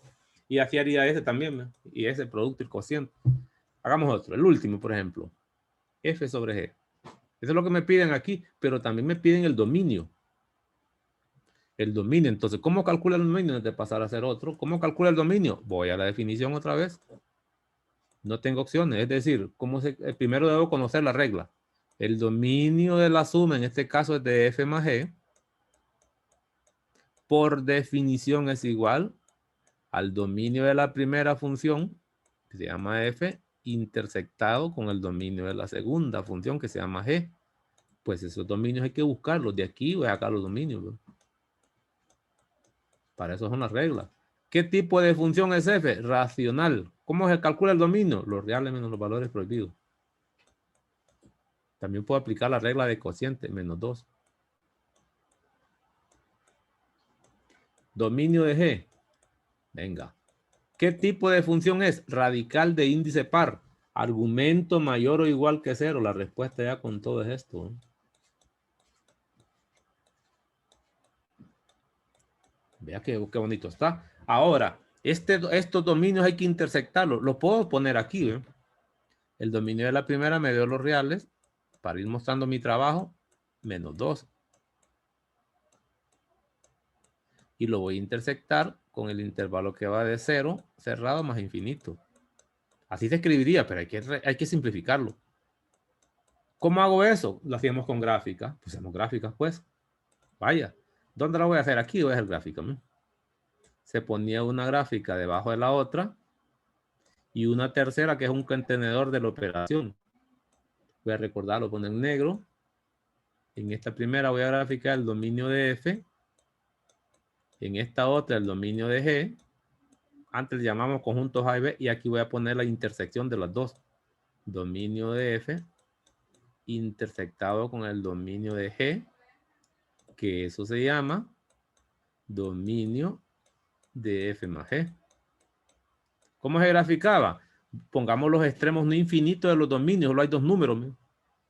S1: Y aquí haría ese también, ¿no? Y ese producto y cociente. Hagamos otro. El último, por ejemplo. F sobre G. Eso es lo que me piden aquí, pero también me piden el dominio. El dominio. Entonces, ¿cómo calcula el dominio? Antes de pasar a hacer otro. ¿Cómo calcula el dominio? Voy a la definición otra vez. No tengo opciones. Es decir, primero debo conocer la regla. El dominio de la suma, en este caso es de F más G. Por definición es igual al dominio de la primera función, que se llama F, intersectado con el dominio de la segunda función, que se llama G. Pues esos dominios hay que buscarlos. De aquí voy a sacar los dominios, ¿no? Para eso son las reglas. ¿Qué tipo de función es F? Racional. ¿Cómo se calcula el dominio? Los reales menos los valores prohibidos. También puedo aplicar la regla de cociente, menos 2. Dominio de G. Venga. ¿Qué tipo de función es? Radical de índice par. Argumento mayor o igual que 0. La respuesta ya con todo es esto, ¿no? Vea qué bonito está. Ahora, estos dominios hay que intersectarlos. Los puedo poner aquí, ¿eh? El dominio de la primera me dio los reales. Para ir mostrando mi trabajo, menos 2. Y lo voy a intersectar con el intervalo que va de 0, cerrado, más infinito. Así se escribiría, pero hay que simplificarlo. ¿Cómo hago eso? Lo hacíamos con gráficas. Pues hacemos gráficas, pues. Vaya. ¿Dónde la voy a hacer? Aquí voy a hacer gráfica, ¿no? Se ponía una gráfica debajo de la otra y una tercera que es un contenedor de la operación. Voy a recordarlo, poner en negro. En esta primera voy a graficar el dominio de F. En esta otra el dominio de G. Antes le llamamos conjuntos A y B y aquí voy a poner la intersección de las dos. Dominio de F intersectado con el dominio de G, que eso se llama dominio de F más G. ¿Cómo se graficaba? Pongamos los extremos no infinitos de los dominios, solo hay dos números.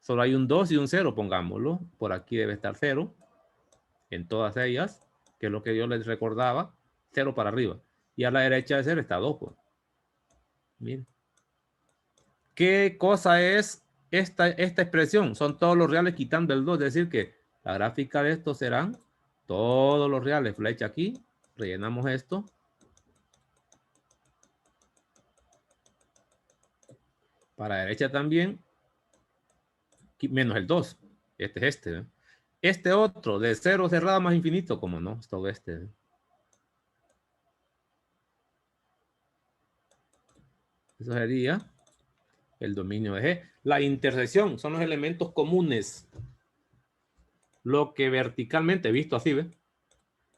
S1: Solo hay un 2 y un 0, pongámoslo. Por aquí debe estar 0. En todas ellas, que es lo que yo les recordaba, 0 para arriba. Y a la derecha de 0 está 2. Pues. Miren. ¿Qué cosa es esta expresión? Son todos los reales quitando el 2. Es decir que la gráfica de esto serán todos los reales. Flecha aquí. Rellenamos esto. Para la derecha también. Menos el 2. Este es este. ¿eh? Este otro, de 0 cerrado más infinito. Como no, es todo este. ¿eh? Eso sería el dominio de G. La intersección son los elementos comunes. Lo que verticalmente, visto así, ¿ve?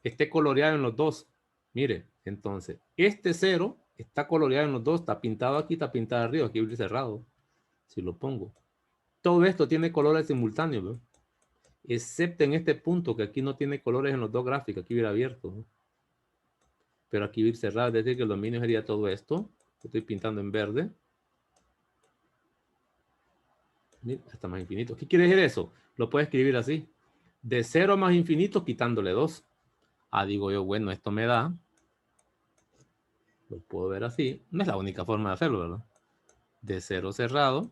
S1: Esté coloreado en los dos. Mire, entonces, este 0 está coloreado en los dos. Está pintado aquí, está pintado arriba. Aquí viene cerrado. Si lo pongo. Todo esto tiene colores simultáneos, ¿ve? Excepto en este punto, que aquí no tiene colores en los dos gráficos. Aquí viene abierto. ¿ve? Pero aquí viene cerrado. Es decir, que el dominio sería todo esto. Estoy pintando en verde. Mira, está más infinito. ¿Qué quiere decir eso? Lo puedo escribir así. De 0 más infinito quitándole 2. Ah, digo yo, bueno, esto me da. Lo puedo ver así. No es la única forma de hacerlo, ¿verdad? De 0 cerrado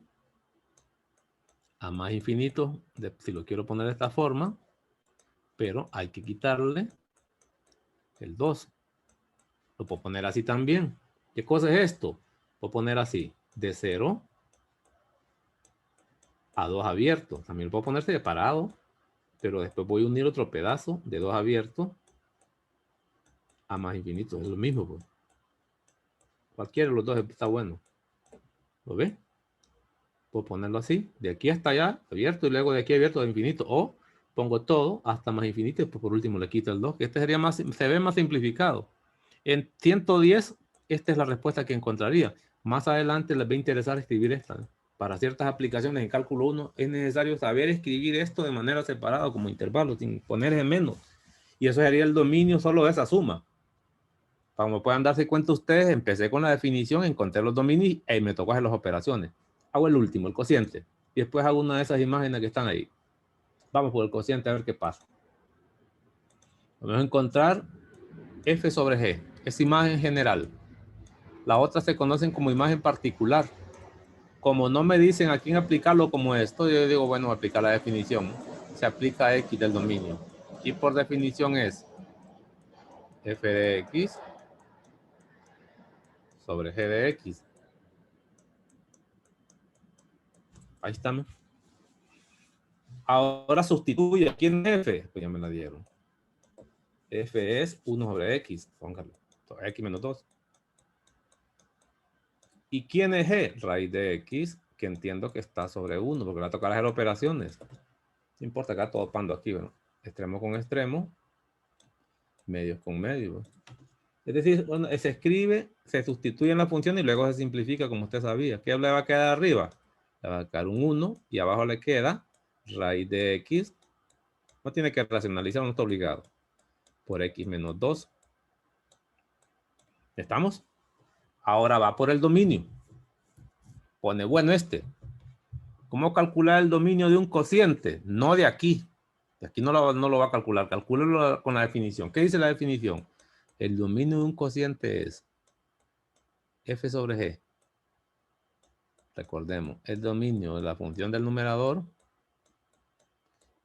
S1: a más infinito. Si lo quiero poner de esta forma. Pero hay que quitarle el 2. Lo puedo poner así también. ¿Qué cosa es esto? Puedo poner así. De 0 a 2 abierto. También lo puedo poner separado. Pero después voy a unir otro pedazo de 2 abierto a más infinito. Es lo mismo, pues. Cualquiera de los dos está bueno. ¿Lo ves? Puedo ponerlo así. De aquí hasta allá, abierto. Y luego de aquí abierto a infinito. O pongo todo hasta más infinito. Y pues por último le quito el 2. Que este sería más, se ve más simplificado. En 110, esta es la respuesta que encontraría. Más adelante les va a interesar escribir esta. ¿eh? Para ciertas aplicaciones en cálculo 1 es necesario saber escribir esto de manera separada como intervalo, sin ponerle menos. Y eso sería el dominio solo de esa suma. Como puedan darse cuenta ustedes, empecé con la definición, encontré los dominios y me tocó hacer las operaciones. Hago el último, el cociente. Y después hago una de esas imágenes que están ahí. Vamos por el cociente a ver qué pasa. Vamos a encontrar F sobre G. Es imagen general. La otra se conocen como imagen particular. Como no me dicen a quién aplicarlo como esto, yo digo, bueno, aplicar la definición. Se aplica a X del dominio. Y por definición es F de X sobre G de X. Ahí está. Ahora sustituye aquí en F. Pues ya me la dieron. F es 1 sobre X. Póngalo. X menos 2. ¿Y quién es G? Raíz de X, que entiendo que está sobre 1, porque va a tocar hacer operaciones. No importa, acá todo pando aquí, ¿no? Extremo con extremo. Medios con medios. Es decir, bueno, se escribe, se sustituye en la función y luego se simplifica como usted sabía. ¿Qué le va a quedar arriba? Le va a quedar un 1 y abajo le queda raíz de X. No tiene que racionalizar, no está obligado. Por X menos 2. ¿Estamos? Ahora va por el dominio. Pone, bueno, ¿cómo calcular el dominio de un cociente? No de aquí. De aquí no lo va a calcular. Calcúlelo con la definición. ¿Qué dice la definición? El dominio de un cociente es F sobre G. Recordemos, el dominio de la función del numerador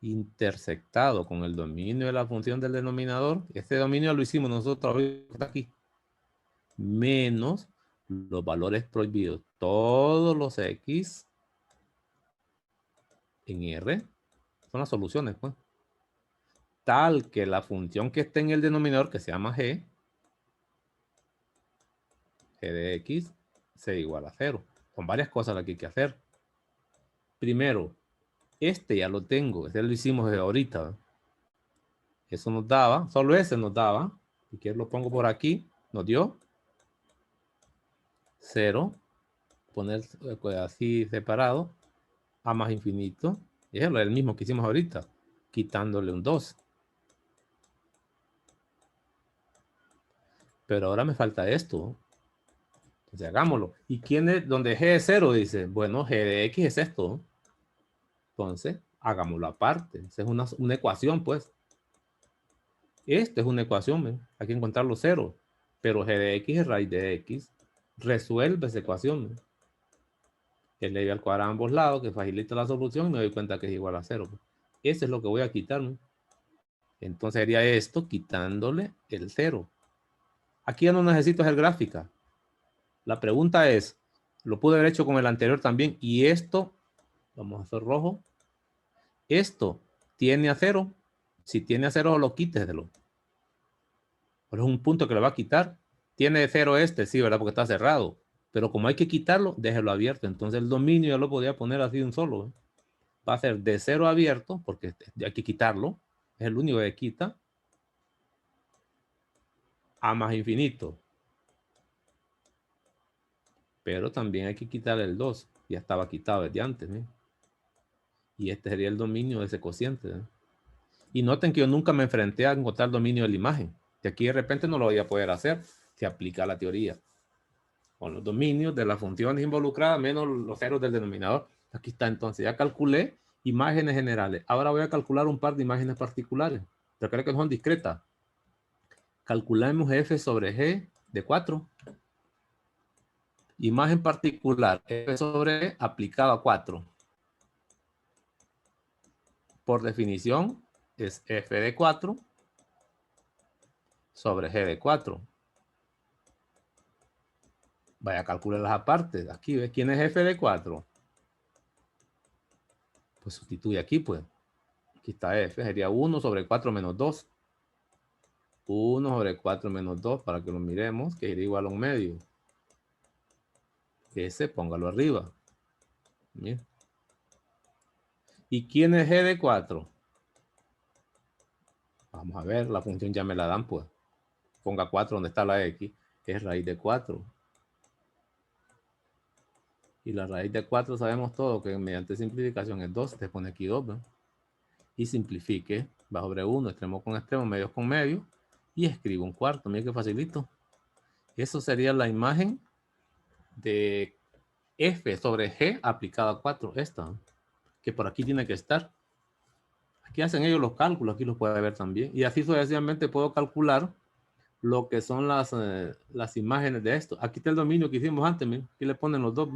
S1: intersectado con el dominio de la función del denominador. Este dominio lo hicimos nosotros aquí. Menos los valores prohibidos. Todos los X en R son las soluciones, pues. Tal que la función que esté en el denominador, que se llama G de X, sea igual a 0. Con varias cosas las que hay que hacer. Primero, ya lo tengo. Este lo hicimos desde ahorita. Eso nos daba, solo ese nos daba. Si quieres lo pongo por aquí. Nos dio 0, poner así separado, a más infinito, y es el mismo que hicimos ahorita, quitándole un 2. Pero ahora me falta esto. Entonces hagámoslo. ¿Y quién es? Donde G es 0, dice, bueno, G de X es esto. Entonces, hagámoslo aparte. Esa es una ecuación, pues. Esta es una ecuación, ¿ven? Hay que encontrar los ceros. Pero G de X es raíz de X. Resuelve esa ecuación, ¿ven? Que le doy al cuadrado a ambos lados, que facilita la solución y me doy cuenta que es igual a 0. Pues. Eso es lo que voy a quitar, ¿no? Entonces sería esto quitándole el 0. Aquí ya no necesito hacer gráfica. La pregunta es, lo pude haber hecho con el anterior también, y esto, vamos a hacer rojo, esto tiene a 0. Si tiene a 0, lo quíteselo. Pero es un punto que le va a quitar. Tiene 0 este, sí, ¿verdad? Porque está cerrado. Pero como hay que quitarlo, déjelo abierto. Entonces el dominio ya lo podía poner así de un solo. ¿Eh? Va a ser de 0 abierto, porque hay que quitarlo. Es el único que quita. A más infinito. Pero también hay que quitar el 2. Ya estaba quitado desde antes. ¿eh? Y este sería el dominio de ese cociente. ¿eh? Y noten que yo nunca me enfrenté a encontrar el dominio de la imagen. Que aquí de repente no lo voy a poder hacer. Se aplica la teoría. Con los dominios de las funciones involucradas menos los ceros del denominador. Aquí está entonces. Ya calculé imágenes generales. Ahora voy a calcular un par de imágenes particulares. Recuerden que no son discretas. Calculamos f sobre g de 4. Imagen particular, f sobre g aplicado a 4. Por definición, es f de 4 sobre g de 4. Vaya a calcular las apartes. Aquí, ¿ves? ¿Quién es f de 4? Pues sustituye aquí, pues. Aquí está f, sería 1 sobre 4 menos 2. 1 sobre 4 menos 2, para que lo miremos, que sería igual a un medio. Ese, póngalo arriba. Bien. ¿Y quién es g de 4? Vamos a ver, la función ya me la dan, pues. Ponga 4 donde está la x, es raíz de 4. Y la raíz de 4 sabemos todo que mediante simplificación es 2, te pone aquí 2, ¿no? Y simplifique, va sobre 1, extremo con extremo, medios con medio, y escribo un cuarto, mira que facilito. Eso sería la imagen de f sobre g aplicada a 4, esta, que por aquí tiene que estar. Aquí hacen ellos los cálculos, aquí los puede ver también. Y así sucesivamente puedo calcular lo que son las imágenes de esto. Aquí está el dominio que hicimos antes, ¿sí? Aquí le ponen los dos.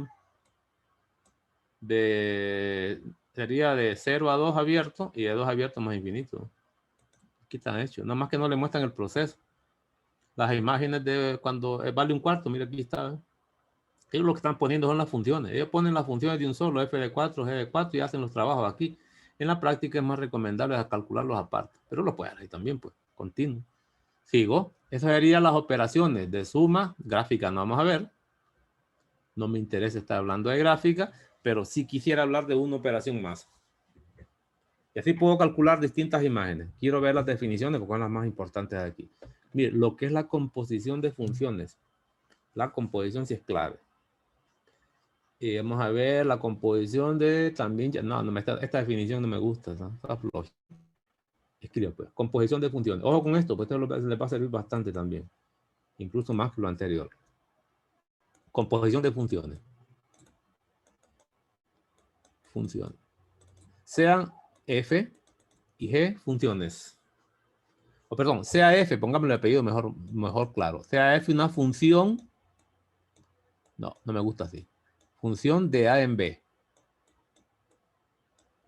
S1: Sería de 0 a 2 abierto y de 2 abierto más infinito. Aquí están hechos. Nada más que no le muestran el proceso. Las imágenes de cuando vale un cuarto, mira aquí está. Ellos lo que están poniendo son las funciones. Ellos ponen las funciones de un solo, f de 4, g de 4 y hacen los trabajos aquí. En la práctica es más recomendable calcularlos aparte, pero lo pueden hacer también, pues, continuo. Sigo. Esas serían las operaciones de suma, gráfica no vamos a ver. No me interesa estar hablando de gráfica, pero sí quisiera hablar de una operación más. Y así puedo calcular distintas imágenes. Quiero ver las definiciones porque son las más importantes de aquí. Mire, lo que es la composición de funciones. La composición sí es clave. Y vamos a ver la composición de también. Esta definición no me gusta. ¿no? Escribo pues. Composición de funciones. Ojo con esto, pues esto le va a servir bastante también. Incluso más que lo anterior. Composición de funciones. Funciones. Sean f y g funciones. O perdón, sea f, pongámosle el apellido mejor claro. Sea f una función. No me gusta así. Función de a en b.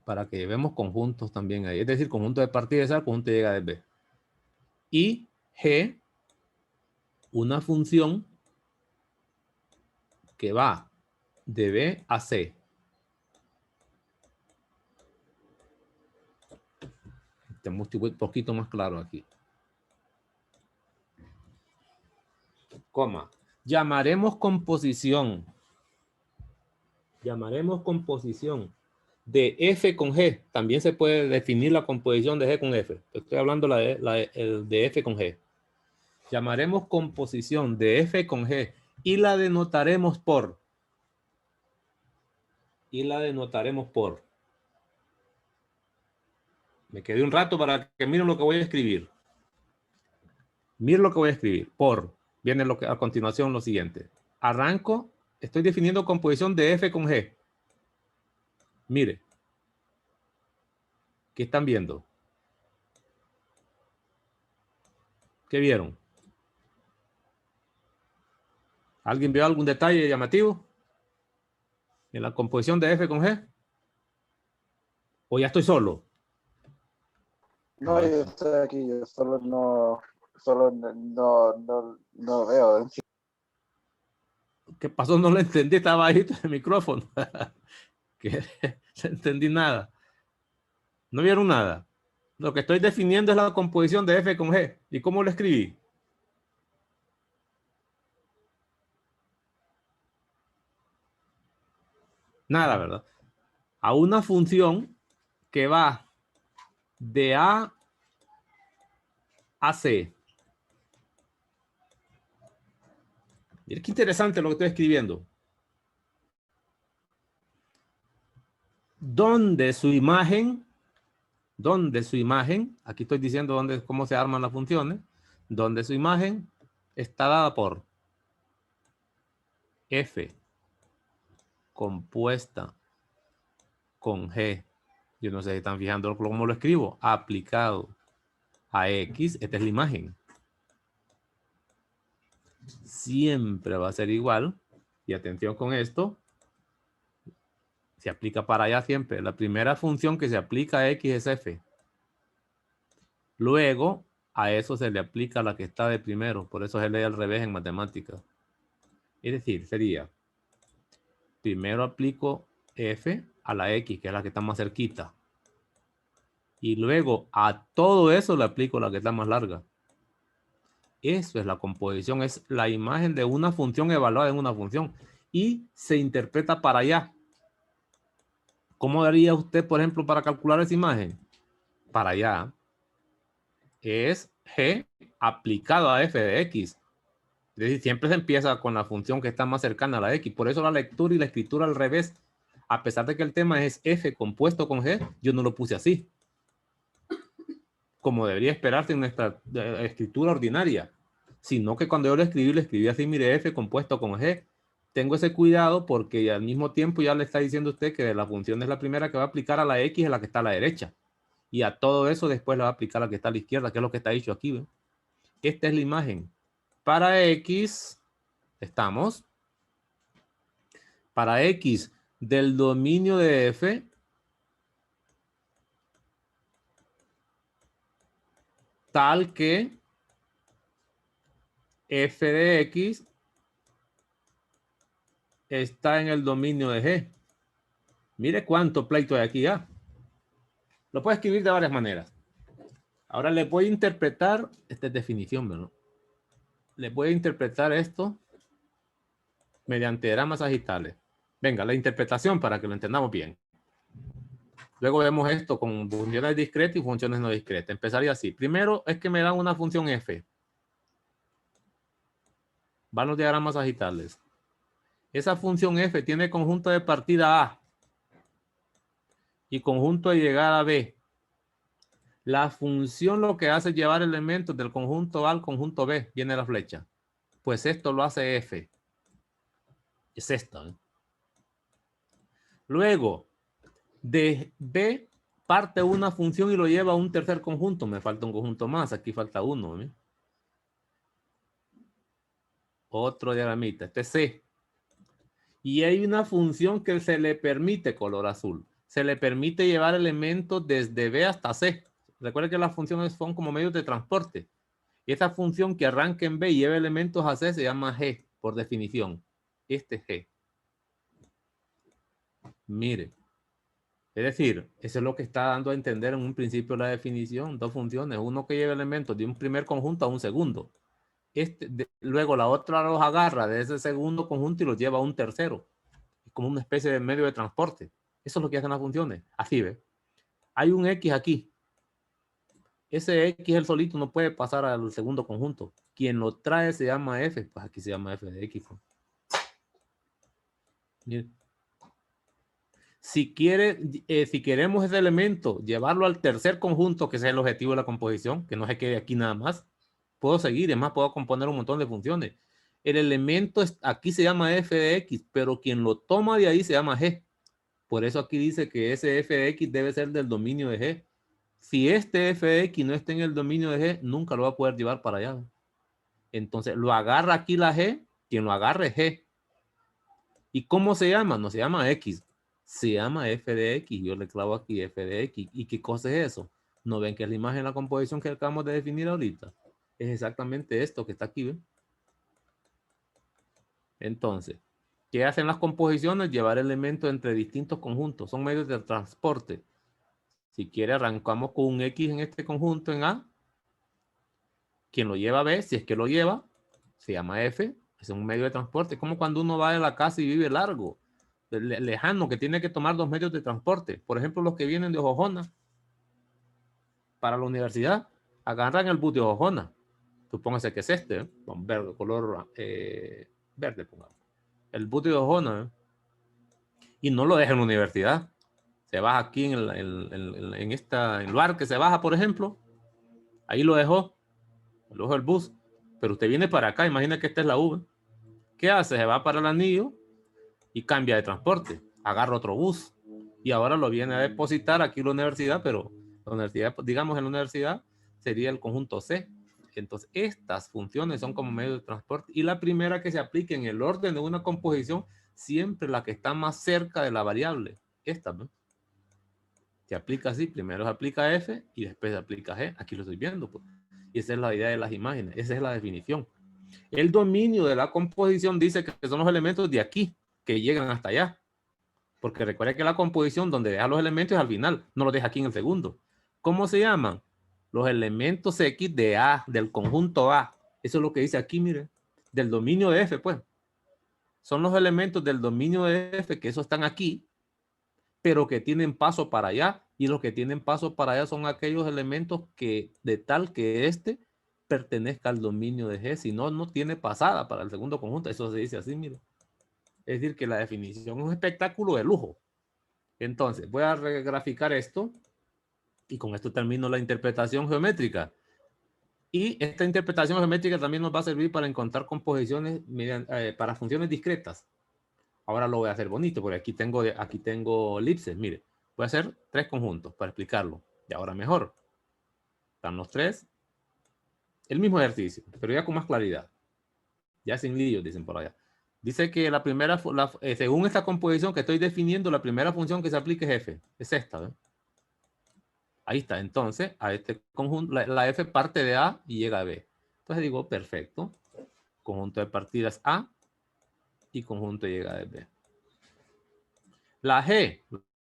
S1: Para que llevemos conjuntos también ahí. Es decir, conjunto de partidas a, conjunto de llegada de b. Y g, una función que va de b a c. Tenemos un poquito más claro aquí. Coma. Llamaremos composición. Llamaremos composición de f con g. También se puede definir la composición de g con f. Estoy hablando de f con g. Llamaremos composición de f con g y la denotaremos por. Y la denotaremos por. Me quedé un rato para que miren lo que voy a escribir. Miren lo que voy a escribir. Por. Viene lo que, a continuación lo siguiente. Arranco. Estoy definiendo composición de F con G. Mire. ¿Qué están viendo? ¿Qué vieron? ¿Alguien vio algún detalle llamativo en la composición de F con G? ¿O ya estoy solo?
S2: No, yo estoy aquí, yo solo no veo.
S1: ¿Qué pasó? No lo entendí, estaba bajito el micrófono. Que no entendí nada. ¿No vieron nada? Lo que estoy definiendo es la composición de F con G. ¿Y cómo lo escribí? Nada, ¿verdad? A una función que va de A a C. Mira qué interesante lo que estoy escribiendo. Donde su imagen, aquí estoy diciendo cómo se arman las funciones, donde su imagen está dada por F compuesta con G. Yo no sé si están fijando cómo lo escribo. Aplicado a X, esta es la imagen. Siempre va a ser igual. Y atención con esto. Se aplica para allá siempre. La primera función que se aplica a X es F. Luego, a eso se le aplica la que está de primero. Por eso se lee al revés en matemáticas. Es decir, sería, primero aplico F a la X, que es la que está más cerquita. Y luego a todo eso le aplico la que está más larga. Eso es la composición, es la imagen de una función evaluada en una función. Y se interpreta para allá. ¿Cómo haría usted, por ejemplo, para calcular esa imagen? Para allá es G aplicado a F de X. Es decir, siempre se empieza con la función que está más cercana a la X. Por eso la lectura y la escritura al revés. A pesar de que el tema es F compuesto con G, yo no lo puse así. Como debería esperarse en nuestra escritura ordinaria. Sino que cuando yo lo escribí así, mire, F compuesto con G. Tengo ese cuidado porque al mismo tiempo ya le está diciendo usted que la función es la primera que va a aplicar a la X, es la que está a la derecha. Y a todo eso después le va a aplicar la que está a la izquierda, que es lo que está dicho aquí. ¿Ve? Esta es la imagen. Para X, estamos. Para X del dominio de F, tal que F de X está en el dominio de G. Mire cuánto pleito hay aquí ya. Lo puedo escribir de varias maneras. Ahora le voy a interpretar, esta es definición, ¿verdad? Le voy a interpretar esto mediante diagramas sagitales. Venga, la interpretación para que lo entendamos bien. Luego vemos esto con funciones discretas y funciones no discretas. Empezaría así. Primero es que me dan una función F. Van los diagramas sagitales. Esa función F tiene conjunto de partida A y conjunto de llegada B. La función lo que hace es llevar elementos del conjunto A al conjunto B. Viene la flecha. Pues esto lo hace F. Es esto. ¿Eh? Luego, de B parte una función y lo lleva a un tercer conjunto. Me falta un conjunto más. Aquí falta uno. ¿Eh? Otro diagramita. Este es C. Y hay una función que se le permite, color azul. Se le permite llevar elementos desde B hasta C. Recuerden que las funciones son como medios de transporte. Y esa función que arranca en B y lleva elementos a C se llama G, por definición. Este G. Mire. Es decir, eso es lo que está dando a entender en un principio la definición. Dos funciones. Uno que lleva elementos de un primer conjunto a un segundo. Luego la otra los agarra de ese segundo conjunto y los lleva a un tercero. Es como una especie de medio de transporte. Eso es lo que hacen las funciones. Así ve. Hay un X aquí. Ese X el solito no puede pasar al segundo conjunto. Quien lo trae se llama F. Pues aquí se llama F de X. Mire. Si queremos ese elemento, llevarlo al tercer conjunto, que es el objetivo de la composición, que no se quede aquí nada más, puedo seguir, es más, puedo componer un montón de funciones. El elemento aquí se llama f de x, pero quien lo toma de ahí se llama g. Por eso aquí dice que ese f de x debe ser del dominio de g. Si este f de x no está en el dominio de g, nunca lo va a poder llevar para allá. Entonces, lo agarra aquí la g, quien lo agarre es g. ¿Y cómo se llama? No se llama x, se llama f de x. Yo le clavo aquí f de x. ¿Y qué cosa es eso? ¿No ven que es la imagen de la composición que acabamos de definir ahorita? Es exactamente esto que está aquí, ¿ven? Entonces, ¿qué hacen las composiciones? Llevar elementos entre distintos conjuntos. Son medios de transporte. Si quiere, arrancamos con un X en este conjunto en A. Quien lo lleva a B, si es que lo lleva, se llama F. Es un medio de transporte. Es como cuando uno va de la casa y vive largo, lejano, que tiene que tomar dos medios de transporte. Por ejemplo, los que vienen de Jojona para la universidad, agarran el bus de Jojona. Supóngase que es este, ¿eh? Con verde, color verde, pongamos. El bus de Jojona, ¿eh? Y no lo deja en la universidad. Se baja aquí en el bar que se baja, por ejemplo. Ahí lo dejó el bus. Pero usted viene para acá, imagina que esta es la U. ¿Qué hace? Se va para el anillo y cambia de transporte. Agarra otro bus. Y ahora lo viene a depositar aquí en la universidad, pero la universidad, digamos en la universidad, sería el conjunto C. Entonces, estas funciones son como medio de transporte. Y la primera que se aplique en el orden de una composición, siempre la que está más cerca de la variable. Esta, ¿no? Se aplica así, primero se aplica F y después se aplica G. Aquí lo estoy viendo, pues. Y esa es la idea de las imágenes, esa es la definición. El dominio de la composición dice que son los elementos de aquí que llegan hasta allá. Porque recuerda que la composición donde deja los elementos es al final, no los deja aquí en el segundo. ¿Cómo se llaman? Los elementos X de A, del conjunto A. Eso es lo que dice aquí, mire. Del dominio de F, pues. Son los elementos del dominio de F que esos están aquí, pero que tienen paso para allá. Y los que tienen paso para allá son aquellos elementos que de tal que este pertenezca al dominio de G. Si no, no tiene pasada para el segundo conjunto. Eso se dice así, mire. Es decir, que la definición es un espectáculo de lujo. Entonces, voy a graficar esto y con esto termino la interpretación geométrica. Y esta interpretación geométrica también nos va a servir para encontrar composiciones para funciones discretas. Ahora lo voy a hacer bonito, porque aquí tengo elipses. Mire, voy a hacer tres conjuntos para explicarlo. Y ahora mejor. Están los tres. El mismo ejercicio, pero ya con más claridad. Ya sin líos, dicen por allá. Dice que la primera, según esta composición que estoy definiendo, la primera función que se aplica es f. Es esta, ¿ves? Ahí está. Entonces, a este conjunto, la f parte de A y llega a B. Entonces digo, perfecto. Conjunto de partidas A y conjunto de llegada de B. La G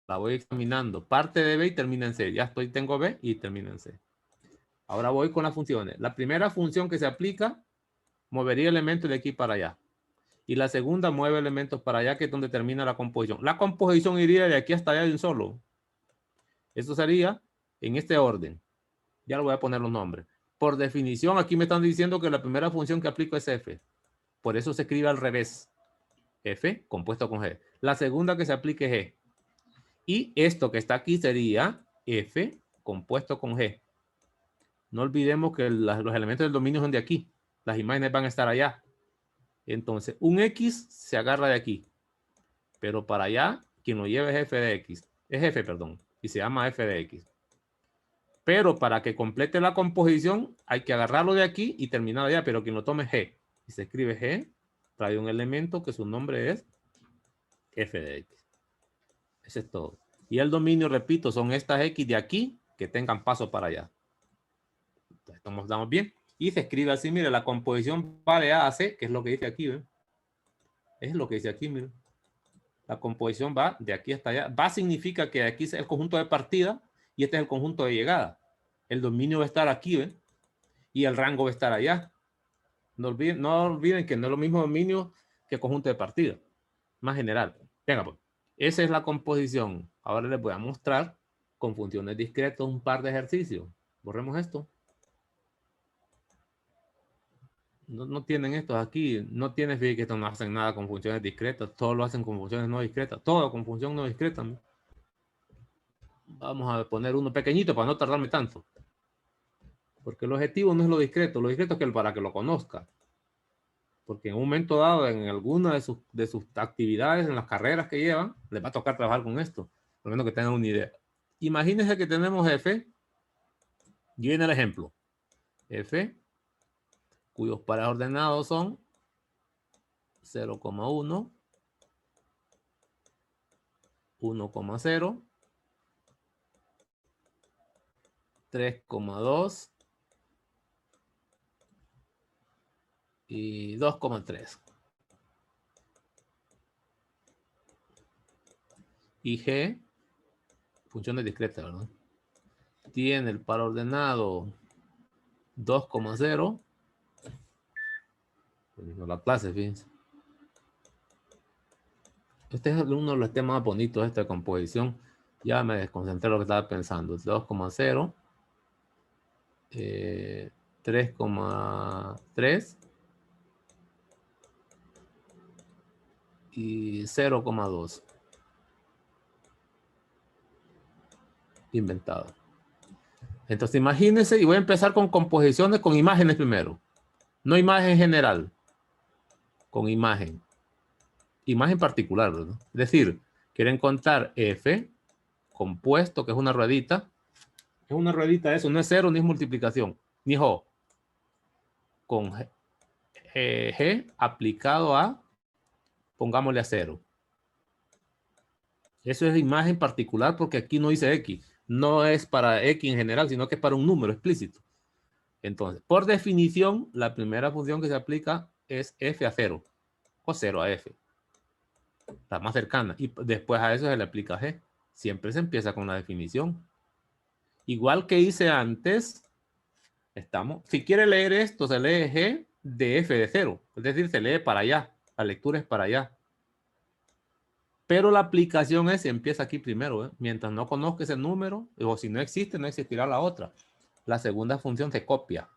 S1: la voy examinando. Parte de B y termina en C. Ya tengo B y termina en C. Ahora voy con las funciones. La primera función que se aplica movería elementos de aquí para allá. Y la segunda mueve elementos para allá, que es donde termina la composición. La composición iría de aquí hasta allá de un solo. Eso sería en este orden. Ya le voy a poner los nombres. Por definición, aquí me están diciendo que la primera función que aplico es f. Por eso se escribe al revés. F compuesto con g. La segunda que se aplique es g. Y esto que está aquí sería f compuesto con g. No olvidemos que los elementos del dominio son de aquí. Las imágenes van a estar allá. Entonces, un x se agarra de aquí. Pero para allá, quien lo lleva es f de x. Es f, perdón. Y se llama f de x. Pero para que complete la composición, hay que agarrarlo de aquí y terminar allá. Pero quien lo tome es g. Y se escribe g, trae un elemento que su nombre es f de x. Eso es todo. Y el dominio, repito, son estas x de aquí que tengan paso para allá. Entonces, estamos bien. Y se escribe así, mire, la composición va de A a C, que es lo que dice aquí, ¿ven? Es lo que dice aquí, mire. La composición va de aquí hasta allá. Va significa que aquí es el conjunto de partida y este es el conjunto de llegada. El dominio va a estar aquí, ¿ven? Y el rango va a estar allá. No olviden que no es lo mismo dominio que conjunto de partida. Más general. Venga, pues. Esa es la composición. Ahora les voy a mostrar con funciones discretas un par de ejercicios. Borremos esto. no tienen estos aquí, no tienen, fíjate que estos no hacen nada con funciones discretas, todo lo hacen con funciones no discretas, todo con función no discreta. ¿No? Vamos a poner uno pequeñito para no tardarme tanto. Porque el objetivo no es lo discreto es que para que lo conozca. Porque en un momento dado, en alguna de sus actividades, en las carreras que llevan, les va a tocar trabajar con esto, por lo menos que tengan una idea. Imagínense que tenemos f, y viene el ejemplo, f, cuyos pares ordenados son 0,1, 1,0, 3,2 y 2,3. Y G, funciones discretas, ¿verdad? Tiene el par ordenado 2,0. No la clase, fíjense. Este es uno de los temas más bonitos de esta composición. Ya me desconcentré en lo que estaba pensando. 2,0, 3,3 y 0,2. Inventado. Entonces imagínense, y voy a empezar con composiciones con imágenes primero. No imagen general, con imagen. Imagen particular, ¿verdad? Es decir, quieren contar F compuesto, que es una ruedita. Es una ruedita eso, no es cero ni es multiplicación, ni Jo. Con G aplicado a, pongámosle a 0. Eso es imagen particular porque aquí no dice X. No es para X en general, sino que es para un número explícito. Entonces, por definición, la primera función que se aplica es F a 0 o 0 a F. La más cercana. Y después a eso se le aplica G. Siempre se empieza con la definición. Igual que hice antes, si quiere leer esto, se lee G de F de 0. Es decir, se lee para allá. La lectura es para allá. Pero la aplicación empieza aquí primero. ¿eh? Mientras no conozca ese número, o si no existe, no existirá la otra. La segunda función se copia.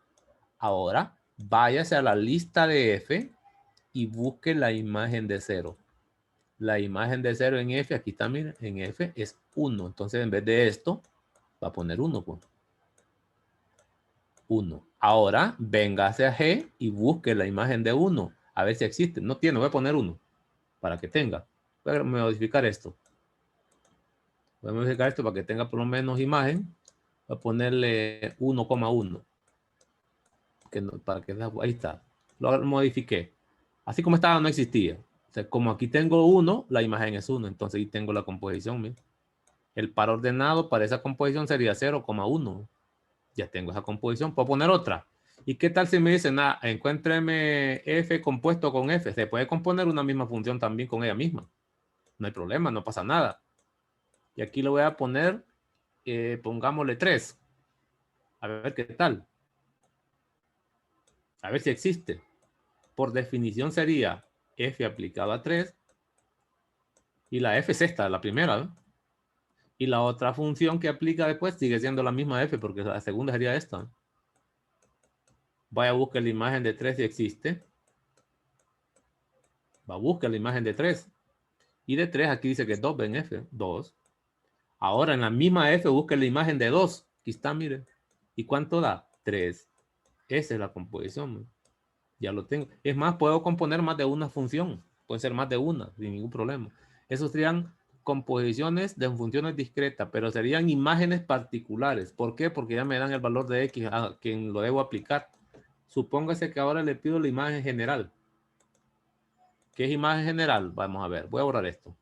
S1: Ahora, váyase a la lista de F y busque la imagen de 0. La imagen de 0 en F, aquí está, miren, en F es 1. Entonces, en vez de esto, va a poner 1. Pues. 1. Ahora, véngase a G y busque la imagen de 1. A ver si existe. No tiene, voy a poner 1 para que tenga. Voy a modificar esto. Voy a modificar esto para que tenga por lo menos imagen. Voy a ponerle 1,1. Para que ahí está. Lo modifiqué. Así como estaba, no existía. O sea, como aquí tengo 1, la imagen es 1. Entonces ahí tengo la composición. ¿sí? El par ordenado para esa composición sería 0,1. Ya tengo esa composición. Puedo poner otra. ¿Y qué tal si me dicen, encuéntreme F compuesto con F? Se puede componer una misma función también con ella misma. No hay problema, no pasa nada. Y aquí le voy a poner, pongámosle 3. A ver qué tal. A ver si existe. Por definición sería F aplicado a 3. Y la F es esta, la primera. ¿eh? Y la otra función que aplica después sigue siendo la misma F, porque la segunda sería esta. Vaya a buscar la imagen de 3 si existe. Va a buscar la imagen de 3. Y de 3 aquí dice que 2 ven F. 2. Ahora en la misma F busque la imagen de 2. Aquí está, mire. ¿Y cuánto da? 3. Esa es la composición. Ya lo tengo. Es más, puedo componer más de una función. Puede ser más de una, sin ningún problema. Esos serían composiciones de funciones discretas, pero serían imágenes particulares. ¿Por qué? Porque ya me dan el valor de X a quien lo debo aplicar. Supóngase que ahora le pido la imagen general. ¿Qué es imagen general? Vamos a ver. Voy a borrar esto.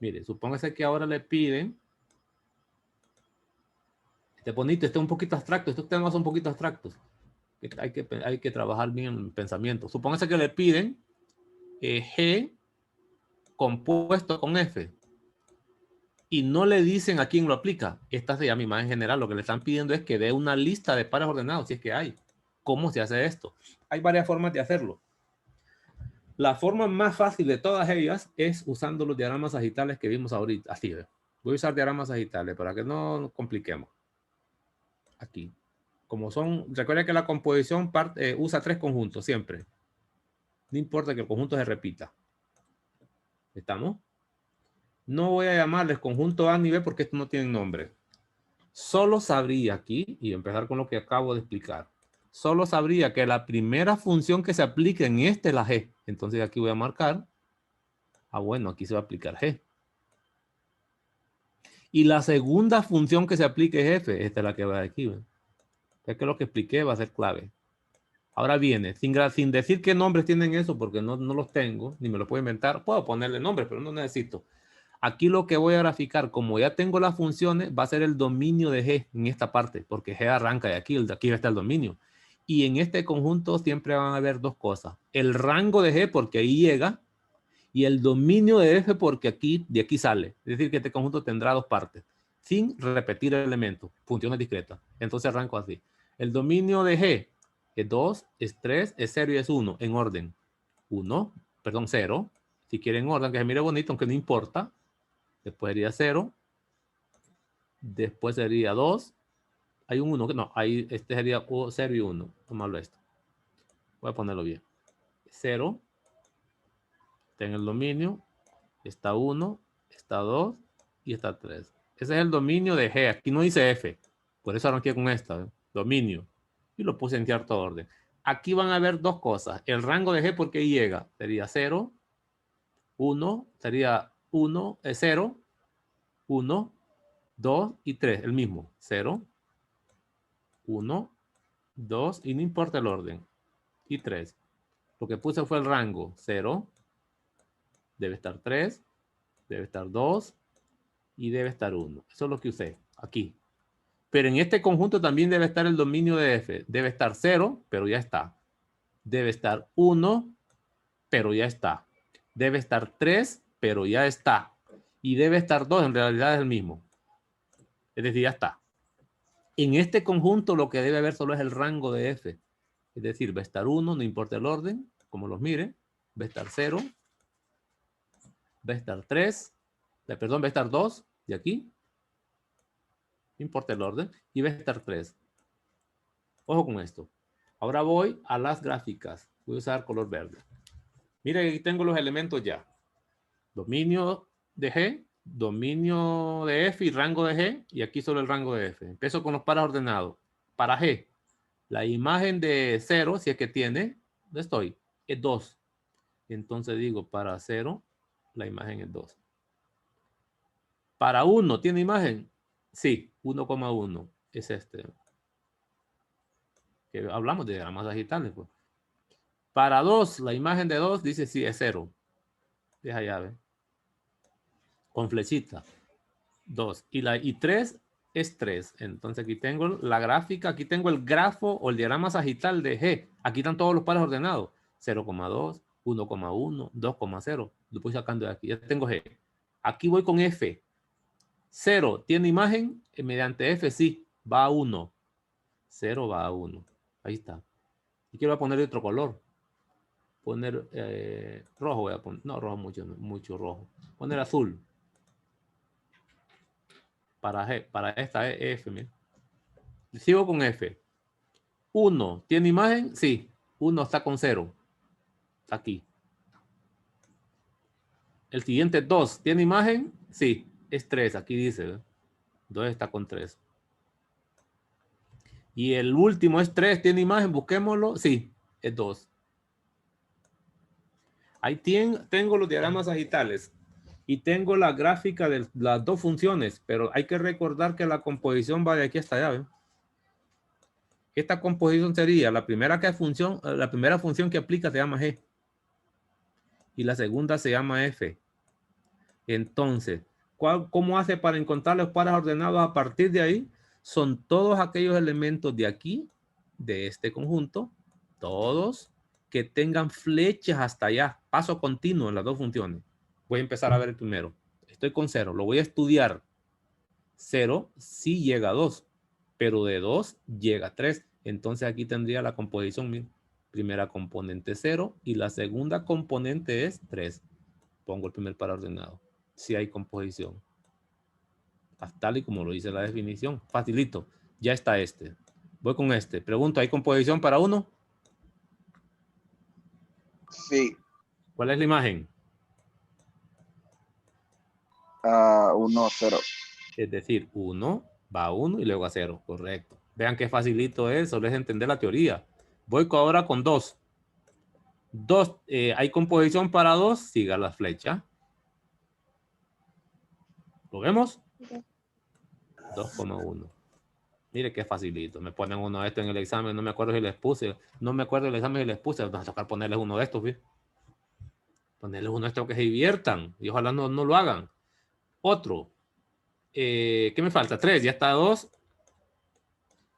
S1: Mire, supóngase que ahora le piden. Este bonito, este es un poquito abstracto. Estos temas son un poquito abstractos. Hay que trabajar bien el pensamiento. Supóngase que le piden G compuesto con F. Y no le dicen a quién lo aplica. Esta se llama imagen general. Lo que le están pidiendo es que dé una lista de pares ordenados, si es que hay. ¿Cómo se hace esto? Hay varias formas de hacerlo. La forma más fácil de todas ellas es usando los diagramas sagitales que vimos ahorita. Así, voy a usar diagramas sagitales para que no nos compliquemos. Aquí. Como son, recuerda que la composición usa 3 conjuntos siempre. No importa que el conjunto se repita. ¿Estamos? No voy a llamarles conjunto A ni B porque estos no tienen nombre. Solo sabría aquí, y empezar con lo que acabo de explicar, solo sabría que la primera función que se aplique en este es la G. Entonces aquí voy a marcar, bueno, aquí se va a aplicar G. Y la segunda función que se aplique es F. Esta es la que va aquí. ¿Ven? Es que lo que expliqué va a ser clave. Ahora viene, sin decir qué nombres tienen eso, porque no los tengo, ni me lo puedo inventar. Puedo ponerle nombres, pero no necesito. Aquí lo que voy a graficar, como ya tengo las funciones, va a ser el dominio de G en esta parte, porque G arranca de aquí está el dominio. Y en este conjunto siempre van a haber dos cosas. El rango de G, porque ahí llega, y el dominio de F, porque de aquí sale. Es decir, que este conjunto tendrá dos partes, sin repetir elementos, funciones discretas. Entonces arranco así. El dominio de G es 2, es 3, es 0 y es 1, en orden. 0. Si quieren orden, que se mire bonito, aunque no importa. Después sería 0. Después sería 2. Hay un 1. No, ahí este sería 0 y 1. Tomarlo esto. Voy a ponerlo bien. 0. Está en el dominio. Está 1. Está 2. Y está 3. Ese es el dominio de G. Aquí no dice F. Por eso arranqué con esta. ¿eh? Dominio. Y lo puse en cierto orden. Aquí van a haber dos cosas. El rango de G porque ahí llega. Sería 0. 1. Sería 1. 0. 1. 2 y 3, el mismo. 0, 1, 2, y no importa el orden. Y 3. Lo que puse fue el rango. 0, debe estar 3, debe estar 2, y debe estar 1. Eso es lo que usé aquí. Pero en este conjunto también debe estar el dominio de F. Debe estar 0, pero ya está. Debe estar 1, pero ya está. Debe estar 3, pero ya está. Y debe estar 2, en realidad es el mismo. Es decir, ya está. En este conjunto lo que debe haber solo es el rango de F. Es decir, va a estar 1, no importa el orden, como los mire. Va a estar 0. Va a estar 3. Perdón, va a estar 2 de aquí. No importa el orden. Y va a estar 3. Ojo con esto. Ahora voy a las gráficas. Voy a usar color verde. Mira, aquí tengo los elementos ya. Dominio de G, dominio de F y rango de G. Y aquí solo el rango de F. Empiezo con los pares ordenados. Para G, la imagen de 0, si es que tiene, ¿dónde estoy? Es 2. Entonces digo, para 0, la imagen es 2. Para 1, ¿tiene imagen? Sí, 1,1 es este. Que hablamos de diagramas sagitales. Pues. Para 2, la imagen de 2 dice sí, es 0. Deja llave. Con flechita. 2. Y 3 es 3. Entonces aquí tengo la gráfica, aquí tengo el grafo o el diagrama sagital de G. Aquí están todos los pares ordenados. 0,2, 1,1, 2,0. Lo voy sacando de aquí. Ya tengo G. Aquí voy con F. 0, ¿tiene imagen? Mediante F, sí. Va a 1. 0 va a 1. Ahí está. Y quiero poner otro color. Poner rojo voy a poner. No, rojo mucho rojo. Poner azul. Para G, para esta es F. Mira. Sigo con F. 1, ¿tiene imagen? Sí. 1 está con 0. Está aquí. El siguiente 2, ¿tiene imagen? Sí. Es 3, aquí dice. 2 está con 3. Y el último es 3, ¿tiene imagen? Busquémoslo. Sí, es 2. Ahí tengo los diagramas sagitales y tengo la gráfica de las dos funciones, pero hay que recordar que la composición va de aquí hasta allá. ¿eh? Esta composición sería la primera función que aplica se llama G y la segunda se llama F. Entonces, ¿cómo hace para encontrar los pares ordenados a partir de ahí? Son todos aquellos elementos de aquí, de este conjunto, todos que tengan flechas hasta allá, paso continuo en las dos funciones. Voy a empezar a ver el primero. Estoy con 0, lo voy a estudiar. 0 sí llega a 2, pero de 2 llega a 3. Entonces aquí tendría la composición. Mira. Primera componente 0 y la segunda componente es 3. Pongo el primer par ordenado. Si hay composición. Tal y como lo dice la definición. Facilito. Ya está este. Voy con este. Pregunto, ¿hay composición para 1?
S2: Sí.
S1: ¿Cuál es la imagen?
S2: 1, 0.
S1: Es decir, 1 va a 1 y luego a 0. Correcto. Vean qué facilito es, solo es entender la teoría. Voy ahora con 2. 2, ¿hay composición para 2? Siga la flecha. ¿Lo vemos? 2,1. Mire qué facilito. Me ponen uno de estos en el examen. No me acuerdo si les puse. No me acuerdo del examen si les puse. Va a tocar ponerles uno de estos. ¿sí? Ponerles uno de estos que se diviertan. Y ojalá no lo hagan. Otro. ¿Qué me falta? 3. Ya está 2.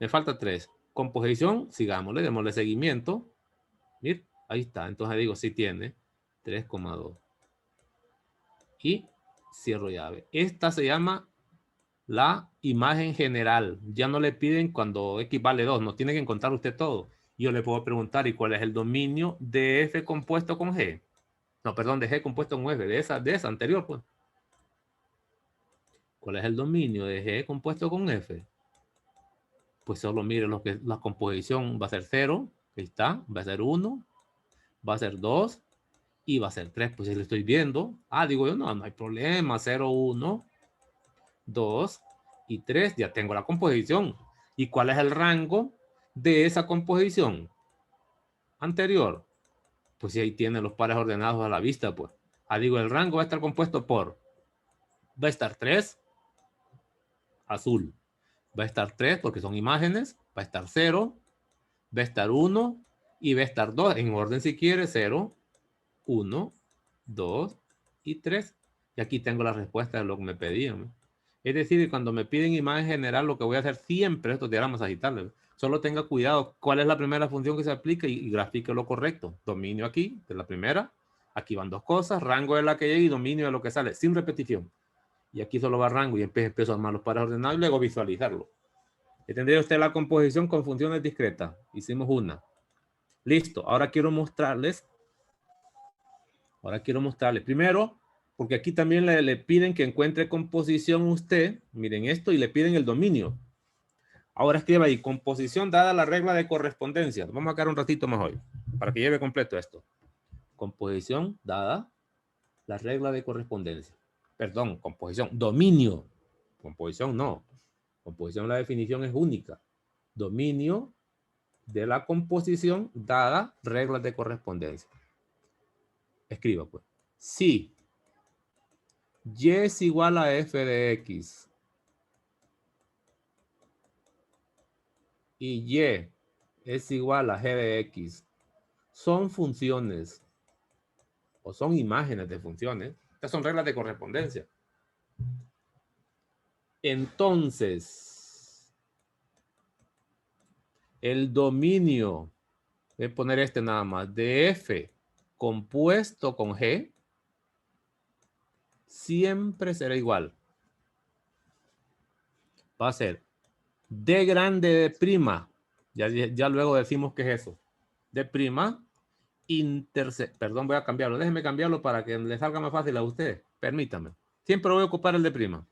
S1: Me falta 3. Composición. Sigámosle. Démosle seguimiento. Mire. Ahí está. Entonces digo, sí tiene 3,2. Y cierro llave. Esta se llama la imagen general. Ya no le piden cuando X vale 2. No tiene que encontrar usted todo. Yo le puedo preguntar, ¿y cuál es el dominio de F compuesto con G? No, perdón, de G compuesto con F. De esa anterior, pues. ¿Cuál es el dominio de G compuesto con F? Pues solo mire lo que la composición va a ser 0. Ahí está. Va a ser 1. Va a ser 2. Y va a ser 3. Pues si lo estoy viendo. Digo yo, no hay problema. 0, 1, 2 y 3. Ya tengo la composición. ¿Y cuál es el rango de esa composición anterior? Pues si ahí tiene los pares ordenados a la vista, pues. Digo, el rango va a estar compuesto por, va a estar 3, azul. Va a estar 3 porque son imágenes. Va a estar 0, va a estar 1 y va a estar 2. En orden si quiere, 0, 1, 2 y 3. Y aquí tengo la respuesta de lo que me pedían. Es decir, cuando me piden imagen general, lo que voy a hacer siempre, estos diagramas agitables, solo tenga cuidado cuál es la primera función que se aplica y grafique lo correcto. Dominio aquí, de la primera. Aquí van dos cosas, rango de la que llega y dominio de lo que sale, sin repetición. Y aquí solo va rango y empiezo a armar los pares ordenados y luego visualizarlo. Y tendría usted la composición con funciones discretas. Hicimos una. Listo. Ahora quiero mostrarles. Primero, porque aquí también le piden que encuentre composición usted. Miren esto y le piden el dominio. Ahora escriba ahí, composición dada la regla de correspondencia. Vamos a quedar un ratito más hoy, para que lleve completo esto. Composición dada la regla de correspondencia. Perdón, composición, dominio. Composición no. Composición, la definición es única. Dominio de la composición dada reglas de correspondencia. Escriba pues. Si Y es igual a f de x y y es igual a g de x, son funciones o son imágenes de funciones. Estas son reglas de correspondencia. Entonces, el dominio, voy a poner este nada más, de f compuesto con g, siempre será igual. Va a ser d grande de prima. Ya luego decimos qué es eso. De prima perdón, voy a cambiarlo. Déjenme cambiarlo para que le salga más fácil a usted. Permítame. Siempre voy a ocupar el de prima.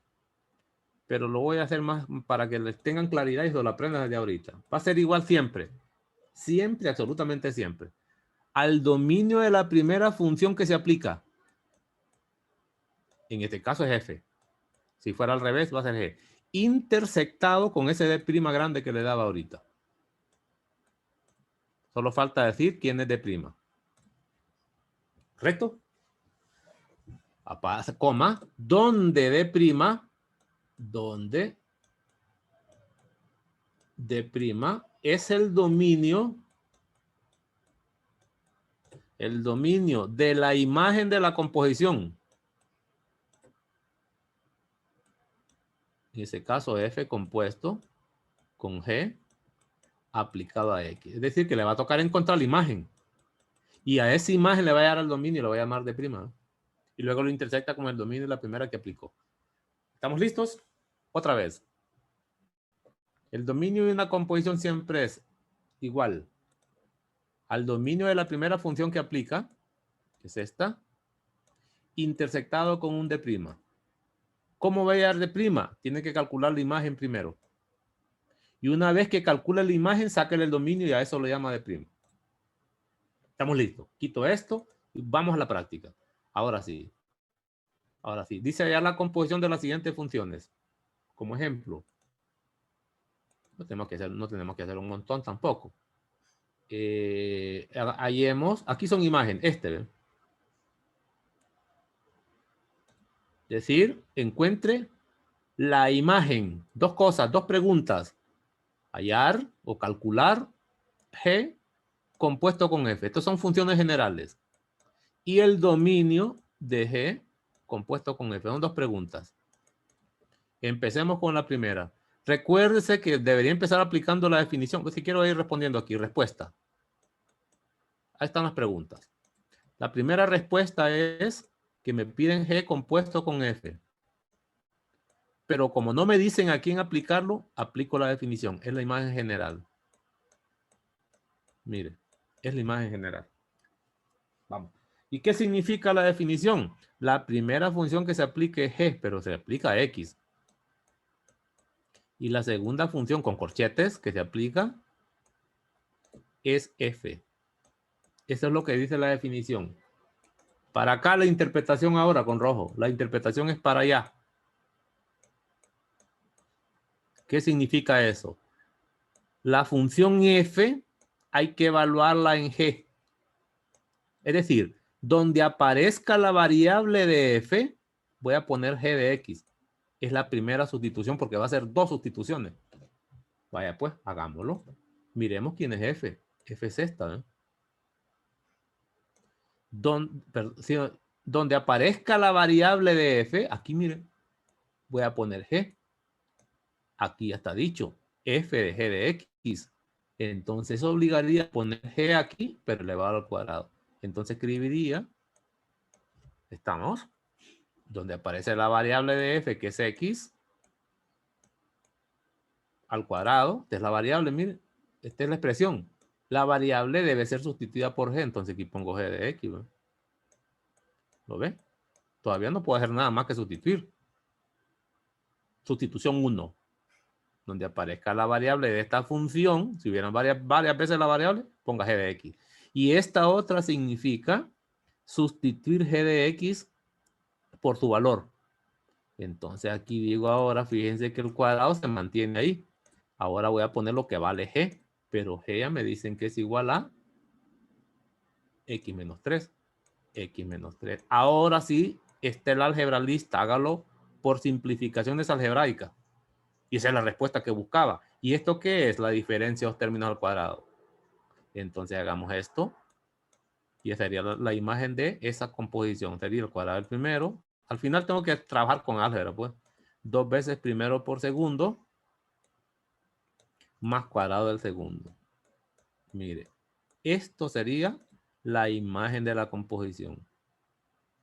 S1: Pero lo voy a hacer más para que les tengan claridad y se lo aprendan desde ahorita. Va a ser igual siempre. Siempre, absolutamente siempre. Al dominio de la primera función que se aplica. En este caso es f. Si fuera al revés, va a ser g. Intersectado con ese de prima grande que le daba ahorita. Solo falta decir quién es de prima. ¿Correcto? Coma, donde de prima es el dominio de la imagen de la composición. En ese caso, f compuesto con g aplicado a x. Es decir, que le va a tocar encontrar la imagen. Y a esa imagen le va a dar el dominio, lo va a llamar de prima. Y luego lo intersecta con el dominio de la primera que aplicó. ¿Estamos listos? Otra vez. El dominio de una composición siempre es igual al dominio de la primera función que aplica, que es esta, intersectado con un de'. ¿Cómo va a dar de'? Tiene que calcular la imagen primero. Y una vez que calcule la imagen, sáquele el dominio y a eso lo llama D'. Estamos listos. Quito esto y vamos a la práctica. Ahora sí. Ahora sí. Dice allá la composición de las siguientes funciones. Como ejemplo. No tenemos que hacer un montón tampoco. Aquí son imágenes. ¿Ve? Decir, encuentre la imagen. Dos cosas, dos preguntas. Hallar o calcular G compuesto con F. Estas son funciones generales. Y el dominio de G compuesto con F. Son dos preguntas. Empecemos con la primera. Recuérdese que debería empezar aplicando la definición. Pues si quiero ir respondiendo aquí, respuesta. Ahí están las preguntas. La primera respuesta es que me piden G compuesto con F. Pero como no me dicen a quién aplicarlo, aplico la definición. Es la imagen general. Mire, es la imagen general. Vamos. ¿Y qué significa la definición? La primera función que se aplique es G, pero se aplica a X. Y la segunda función con corchetes que se aplica es F. Eso es lo que dice la definición. Para acá la interpretación ahora con rojo. La interpretación es para allá. ¿Qué significa eso? La función F hay que evaluarla en G. Es decir, donde aparezca la variable de F, voy a poner G de X. Es la primera sustitución porque va a ser dos sustituciones. Vaya pues, hagámoslo. Miremos quién es F. F es esta, ¿eh? Donde aparezca la variable de F, aquí miren, voy a poner G. Aquí ya está dicho, F de G de X. Entonces obligaría a poner G aquí, pero elevado al cuadrado. Entonces escribiría, estamos, donde aparece la variable de F, que es X, al cuadrado. Esta es la variable, miren, esta es la expresión. La variable debe ser sustituida por G, entonces aquí pongo G de X, ¿no? ¿Lo ve? Todavía no puedo hacer nada más que sustituir. Sustitución 1. Donde aparezca la variable de esta función, si hubieran varias veces la variable, ponga G de X. Y esta otra significa sustituir G de X por su valor. Entonces aquí digo ahora, fíjense que el cuadrado se mantiene ahí. Ahora voy a poner lo que vale G, pero G ya me dicen que es igual a X menos 3. X menos 3. Ahora sí, está el álgebra lista, hágalo por simplificaciones algebraicas. Y esa es la respuesta que buscaba. ¿Y esto qué es? La diferencia de los términos al cuadrado. Entonces hagamos esto. Y esa sería la imagen de esa composición. Sería el cuadrado del primero. Al final tengo que trabajar con álgebra, pues. 2 veces primero por segundo más cuadrado del segundo. Mire, esto sería la imagen de la composición.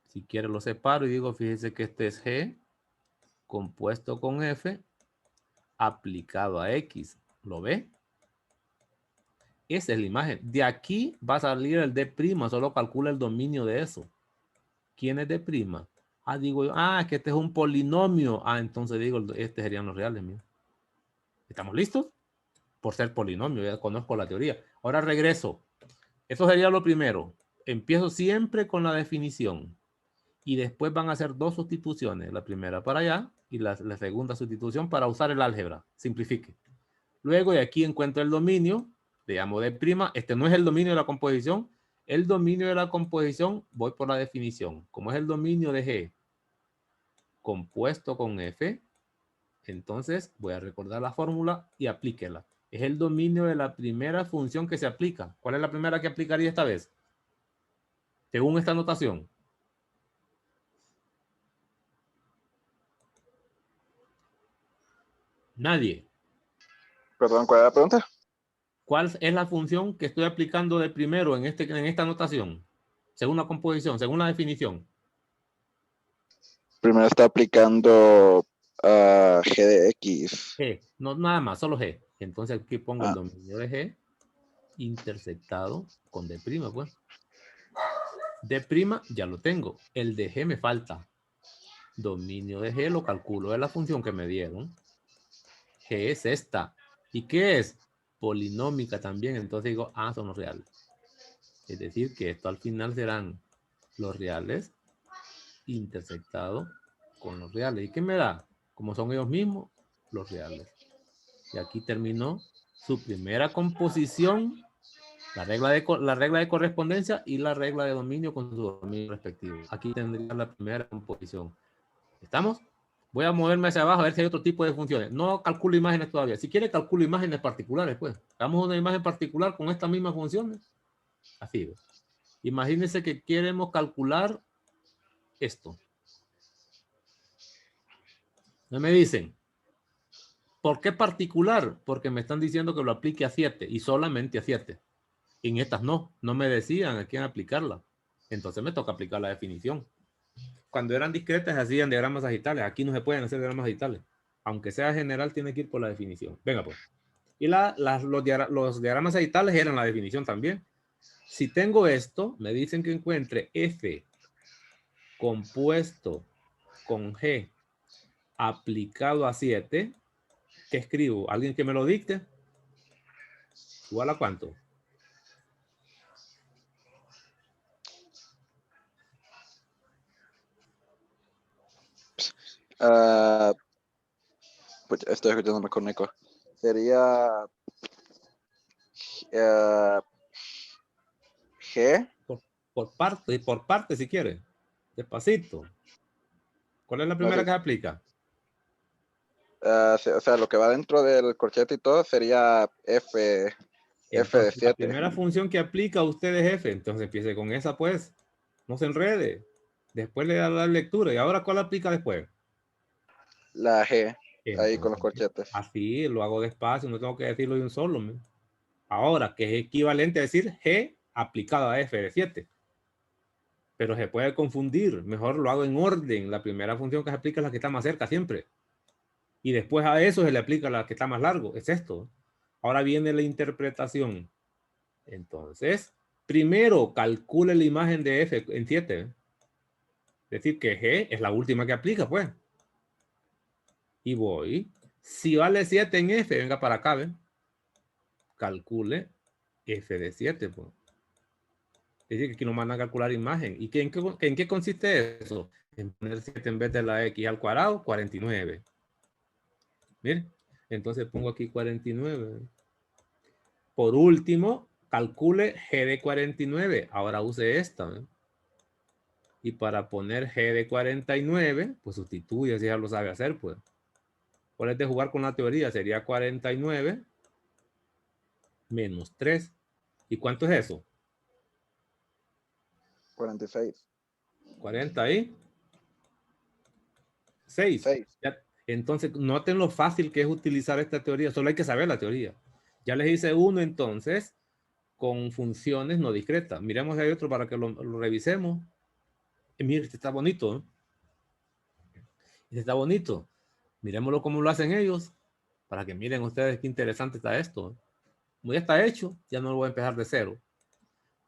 S1: Si quiero lo separo y digo, fíjense que este es G compuesto con F aplicado a X. ¿Lo ve? Esa es la imagen. De aquí va a salir el D', solo calcula el dominio de eso. ¿Quién es D'? Digo yo, es que este es un polinomio. Entonces digo, este serían los reales. Mira. ¿Estamos listos? Por ser polinomio, ya conozco la teoría. Ahora regreso. Eso sería lo primero. Empiezo siempre con la definición. Y después van a hacer dos sustituciones. La primera para allá y la segunda sustitución para usar el álgebra. Simplifique. Luego de aquí encuentro el dominio. Le llamo D'. Este no es el dominio de la composición. El dominio de la composición, voy por la definición. Como es el dominio de G compuesto con F, entonces voy a recordar la fórmula y aplíquela. Es el dominio de la primera función que se aplica. ¿Cuál es la primera que aplicaría esta vez? Según esta notación. Nadie.
S2: Perdón, ¿cuál es la pregunta?
S1: ¿Cuál es la función que estoy aplicando de primero en esta notación? Según la composición, según la definición.
S2: Primero está aplicando G de X.
S1: G, no nada más, solo G. Entonces aquí pongo el dominio de G intersectado con D', pues. D' ya lo tengo. El de G me falta. Dominio de G lo calculo de la función que me dieron. G es esta. ¿Y qué es? Polinómica también. Entonces digo, ah, son los reales. Es decir, que esto al final serán los reales intersectados con los reales. ¿Y qué me da? Como son ellos mismos, los reales. Y aquí terminó su primera composición, la regla de correspondencia y la regla de dominio con su dominio respectivo. Aquí tendría la primera composición. ¿Estamos? Voy a moverme hacia abajo a ver si hay otro tipo de funciones. No calculo imágenes todavía. Si quiere, calculo imágenes particulares, pues. Damos una imagen particular con estas mismas funciones. Así, ¿ves? Imagínense que queremos calcular esto. No me dicen, ¿por qué particular? Porque me están diciendo que lo aplique a 7 y solamente a 7. En estas no me decían a quién aplicarla. Entonces me toca aplicar la definición. Cuando eran discretas hacían diagramas sagitales. Aquí no se pueden hacer diagramas sagitales. Aunque sea general, tiene que ir por la definición. Venga, pues. Y los diagramas sagitales eran la definición también. Si tengo esto, me dicen que encuentre F compuesto con G aplicado a 7. ¿Qué escribo? ¿Alguien que me lo dicte? ¿Igual a cuánto?
S2: Pues estoy escuchándome con eco. Sería G.
S1: Por parte si quiere. Despacito. ¿Cuál es la primera
S2: No,
S1: que se aplica?
S2: o sea, lo que va dentro del corchete y todo sería F de
S1: Entonces, la
S2: 7.
S1: primera función que aplica usted es F. Entonces empiece con esa, pues. No se enrede. Después le da la lectura. ¿Y ahora cuál aplica después?
S2: La G, ahí con los
S1: Entonces,
S2: corchetes.
S1: así lo hago despacio. No tengo que decirlo de un solo. ¿Me? Ahora, que es equivalente a decir G aplicado a F de 7. Pero se puede confundir. Mejor lo hago en orden. La primera función que se aplica es la que está más cerca siempre. Y después a eso se le aplica la que está más largo. Es esto. Ahora viene la interpretación. Entonces, primero calcule la imagen de F en 7. Es decir, que G es la última que aplica, pues. Y voy. Si vale 7 en F, venga para acá, ¿ven? Calcule F de 7, pues. Es decir, que aquí nos mandan a calcular imagen. ¿Y en qué consiste eso? En poner 7 en vez de la X al cuadrado, 49. Miren, entonces pongo aquí 49. Por último, calcule G de 49. Ahora use esta, ¿eh? Y para poner G de 49, pues sustituye, si ya lo sabe hacer, pues. Por es de jugar con la teoría, sería 49 menos 3. ¿Y cuánto es eso?
S2: 46.
S1: 40 y 6.
S2: 6.
S1: Ya, entonces, noten lo fácil que es utilizar esta teoría. Solo hay que saber la teoría. Ya les hice uno, entonces, con funciones no discretas. Miremos, hay otro para que lo revisemos. Mire, este está bonito, ¿eh? Este está bonito. Miremoslo cómo lo hacen ellos, para que miren ustedes qué interesante está esto, ¿eh? Como ya está hecho, ya no lo voy a empezar de cero.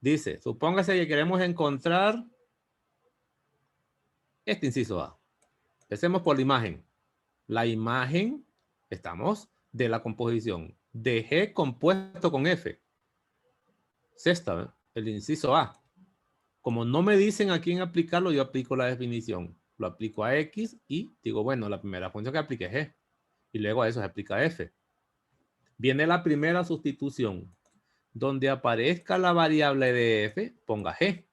S1: Dice, supóngase que queremos encontrar este inciso A. Empecemos por la imagen. La imagen, estamos, de la composición de G compuesto con F. Sexta, ¿eh? El inciso A. Como no me dicen a quién aplicarlo, yo aplico la definición. Lo aplico a X y digo, bueno, la primera función que aplique es G. Y luego a eso se aplica F. Viene la primera sustitución. Donde aparezca la variable de F, ponga G.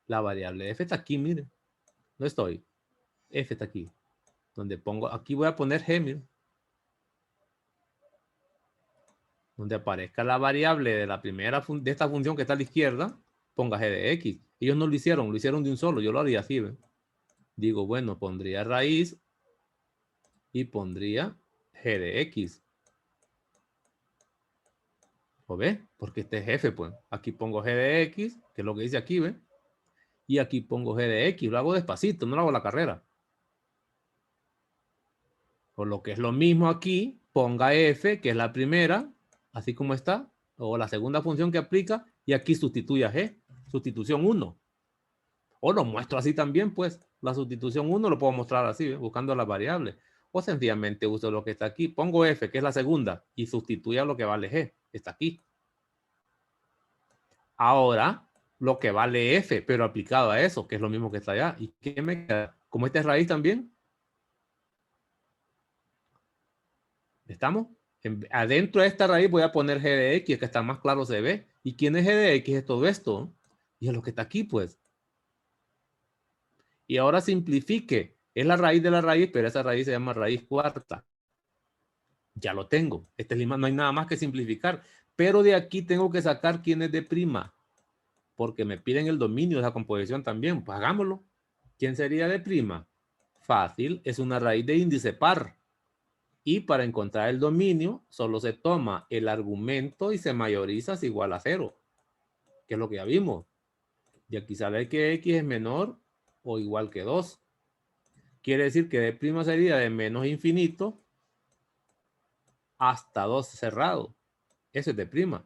S1: La variable de F está aquí, miren. No estoy. F está aquí. Donde pongo, aquí voy a poner G, miren. Donde aparezca la variable de la primera de esta función que está a la izquierda, ponga G de X. Ellos no lo hicieron de un solo. Yo lo haría así, ¿ven? Digo, bueno, pondría raíz y pondría G de X. ¿O ve? Porque este es F, pues. Aquí pongo G de X, que es lo que dice aquí, ¿ve? Y aquí pongo G de X. Lo hago despacito, no lo hago a la carrera. Por lo que es lo mismo aquí, ponga F, que es la primera, así como está, o la segunda función que aplica, y aquí sustituya G, sustitución 1. O lo muestro así también, pues, la sustitución 1 lo puedo mostrar así, buscando las variables. O sencillamente uso lo que está aquí. Pongo f, que es la segunda, y sustituyo lo que vale g. Está aquí. Ahora, lo que vale f, pero aplicado a eso, que es lo mismo que está allá. ¿Y qué me queda? Como esta es raíz también. ¿Estamos? Adentro de esta raíz voy a poner g de x, que está más claro se ve. ¿Y quién es g de x? Es todo esto. Y es lo que está aquí, pues. Y ahora simplifique. Es la raíz de la raíz, pero esa raíz se llama raíz cuarta. Ya lo tengo. Este lima no hay nada más que simplificar. Pero de aquí tengo que sacar quién es de prima. Porque me piden el dominio de esa composición también. Pues hagámoslo. ¿Quién sería de prima? Fácil. Es una raíz de índice par. Y para encontrar el dominio, solo se toma el argumento y se mayoriza es igual a 0. Que es lo que ya vimos. Y aquí sale que x es menor o igual que 2. Quiere decir que d' sería de menos infinito hasta 2 cerrado. Eso es d'.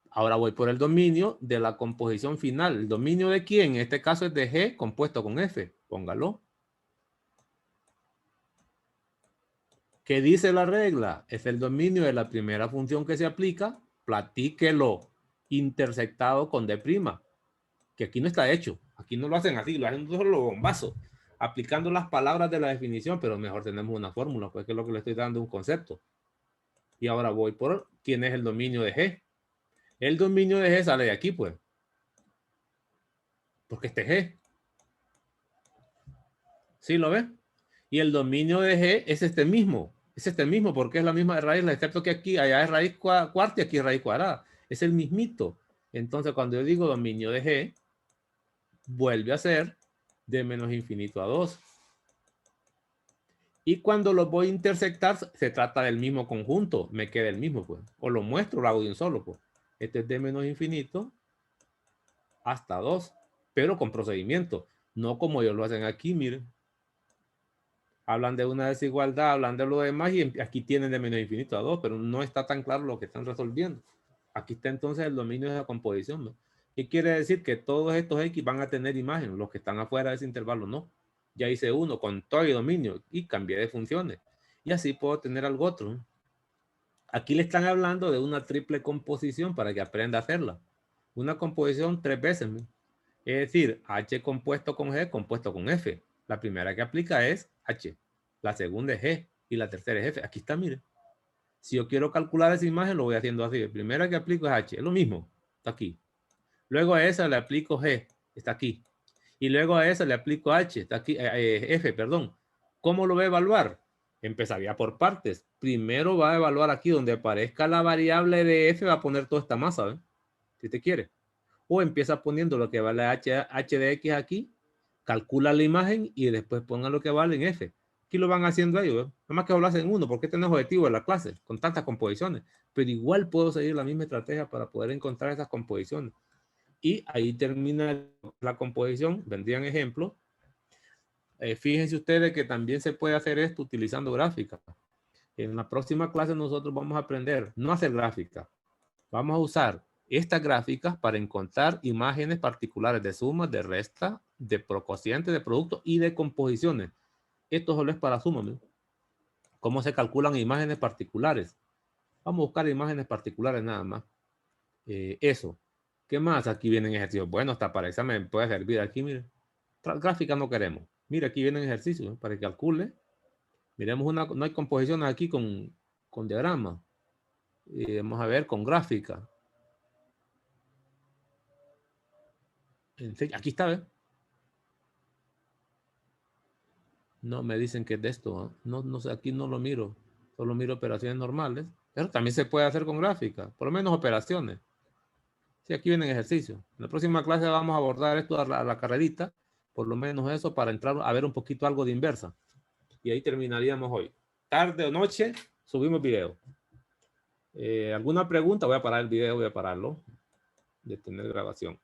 S1: Ahora voy por el dominio de la composición final. ¿El dominio de quién? En este caso es de G compuesto con F. Póngalo. ¿Qué dice la regla? Es el dominio de la primera función que se aplica. Platíquelo intersectado con d'. Que aquí no está hecho. Aquí no lo hacen así, lo hacen solo bombazo. Aplicando las palabras de la definición, pero mejor tenemos una fórmula, pues que es lo que le estoy dando un concepto. Y ahora voy por quién es el dominio de G. El dominio de G sale de aquí, pues. Porque este es G. ¿Sí lo ves? Y el dominio de G es este mismo. Es este mismo porque es la misma raíz, excepto que aquí, allá es raíz cuarta y aquí es raíz cuadrada. Es el mismito. Entonces, cuando yo digo dominio de G, vuelve a ser de menos infinito a 2. Y cuando los voy a intersectar, se trata del mismo conjunto. Me queda el mismo, pues. O lo muestro, lo hago de un solo, pues. Este es de menos infinito hasta 2. Pero con procedimiento. No como ellos lo hacen aquí, miren. Hablan de una desigualdad, hablan de lo demás y aquí tienen de menos infinito a 2, pero no está tan claro lo que están resolviendo. Aquí está entonces el dominio de la composición, ¿no? ¿Qué quiere decir? Que todos estos X van a tener imagen, los que están afuera de ese intervalo no. Ya hice uno con todo y dominio y cambié de funciones. Y así puedo tener algo otro, ¿no? Aquí le están hablando de una triple composición para que aprenda a hacerla. Una composición 3 veces, ¿no? Es decir, H compuesto con G compuesto con F. La primera que aplica es H. La segunda es G. Y la tercera es F. Aquí está, mire. Si yo quiero calcular esa imagen, lo voy haciendo así. La primera que aplico es H. Es lo mismo. Está aquí. Luego a esa le aplico G. Está aquí. Y luego a esa le aplico H. Está aquí. F, perdón. ¿Cómo lo voy a evaluar? Empezaría por partes. Primero va a evaluar aquí donde aparezca la variable de F. Va a poner toda esta masa, ¿ves? Si usted quiere. O empieza poniendo lo que vale h de x aquí, calcula la imagen y después ponga lo que vale en f. Aquí lo van haciendo ellos, ¿eh? Nada más que lo hacen uno, porque este no es objetivo de la clase, con tantas composiciones. Pero igual puedo seguir la misma estrategia para poder encontrar esas composiciones. Y ahí termina la composición, vendrían ejemplos. Fíjense ustedes que también se puede hacer esto utilizando gráficas. En la próxima clase nosotros vamos a aprender no a hacer gráficas. Vamos a usar estas gráficas para encontrar imágenes particulares de suma, de resta, de cociente, de producto y de composiciones. Esto solo es para suma, ¿no? ¿Cómo se calculan imágenes particulares? Vamos a buscar imágenes particulares nada más. Eso. ¿Qué más? Aquí vienen ejercicios. Bueno, hasta para examen puede servir aquí, mire. Gráficas no queremos. Mire, aquí vienen ejercicios, ¿no? Para que calcule. Miremos no hay composiciones aquí con diagrama. Vamos a ver con gráfica. Aquí está, ¿ves? No, me dicen que es de esto, ¿eh? No sé, aquí no lo miro. Solo miro operaciones normales. Pero también se puede hacer con gráfica. Por lo menos operaciones. Sí, aquí vienen ejercicios. En la próxima clase vamos a abordar esto a la carrerita. Por lo menos eso para entrar a ver un poquito algo de inversa. Y ahí terminaríamos hoy. Tarde o noche, subimos video. ¿Alguna pregunta? Voy a parar el video, voy a pararlo. Detener grabación.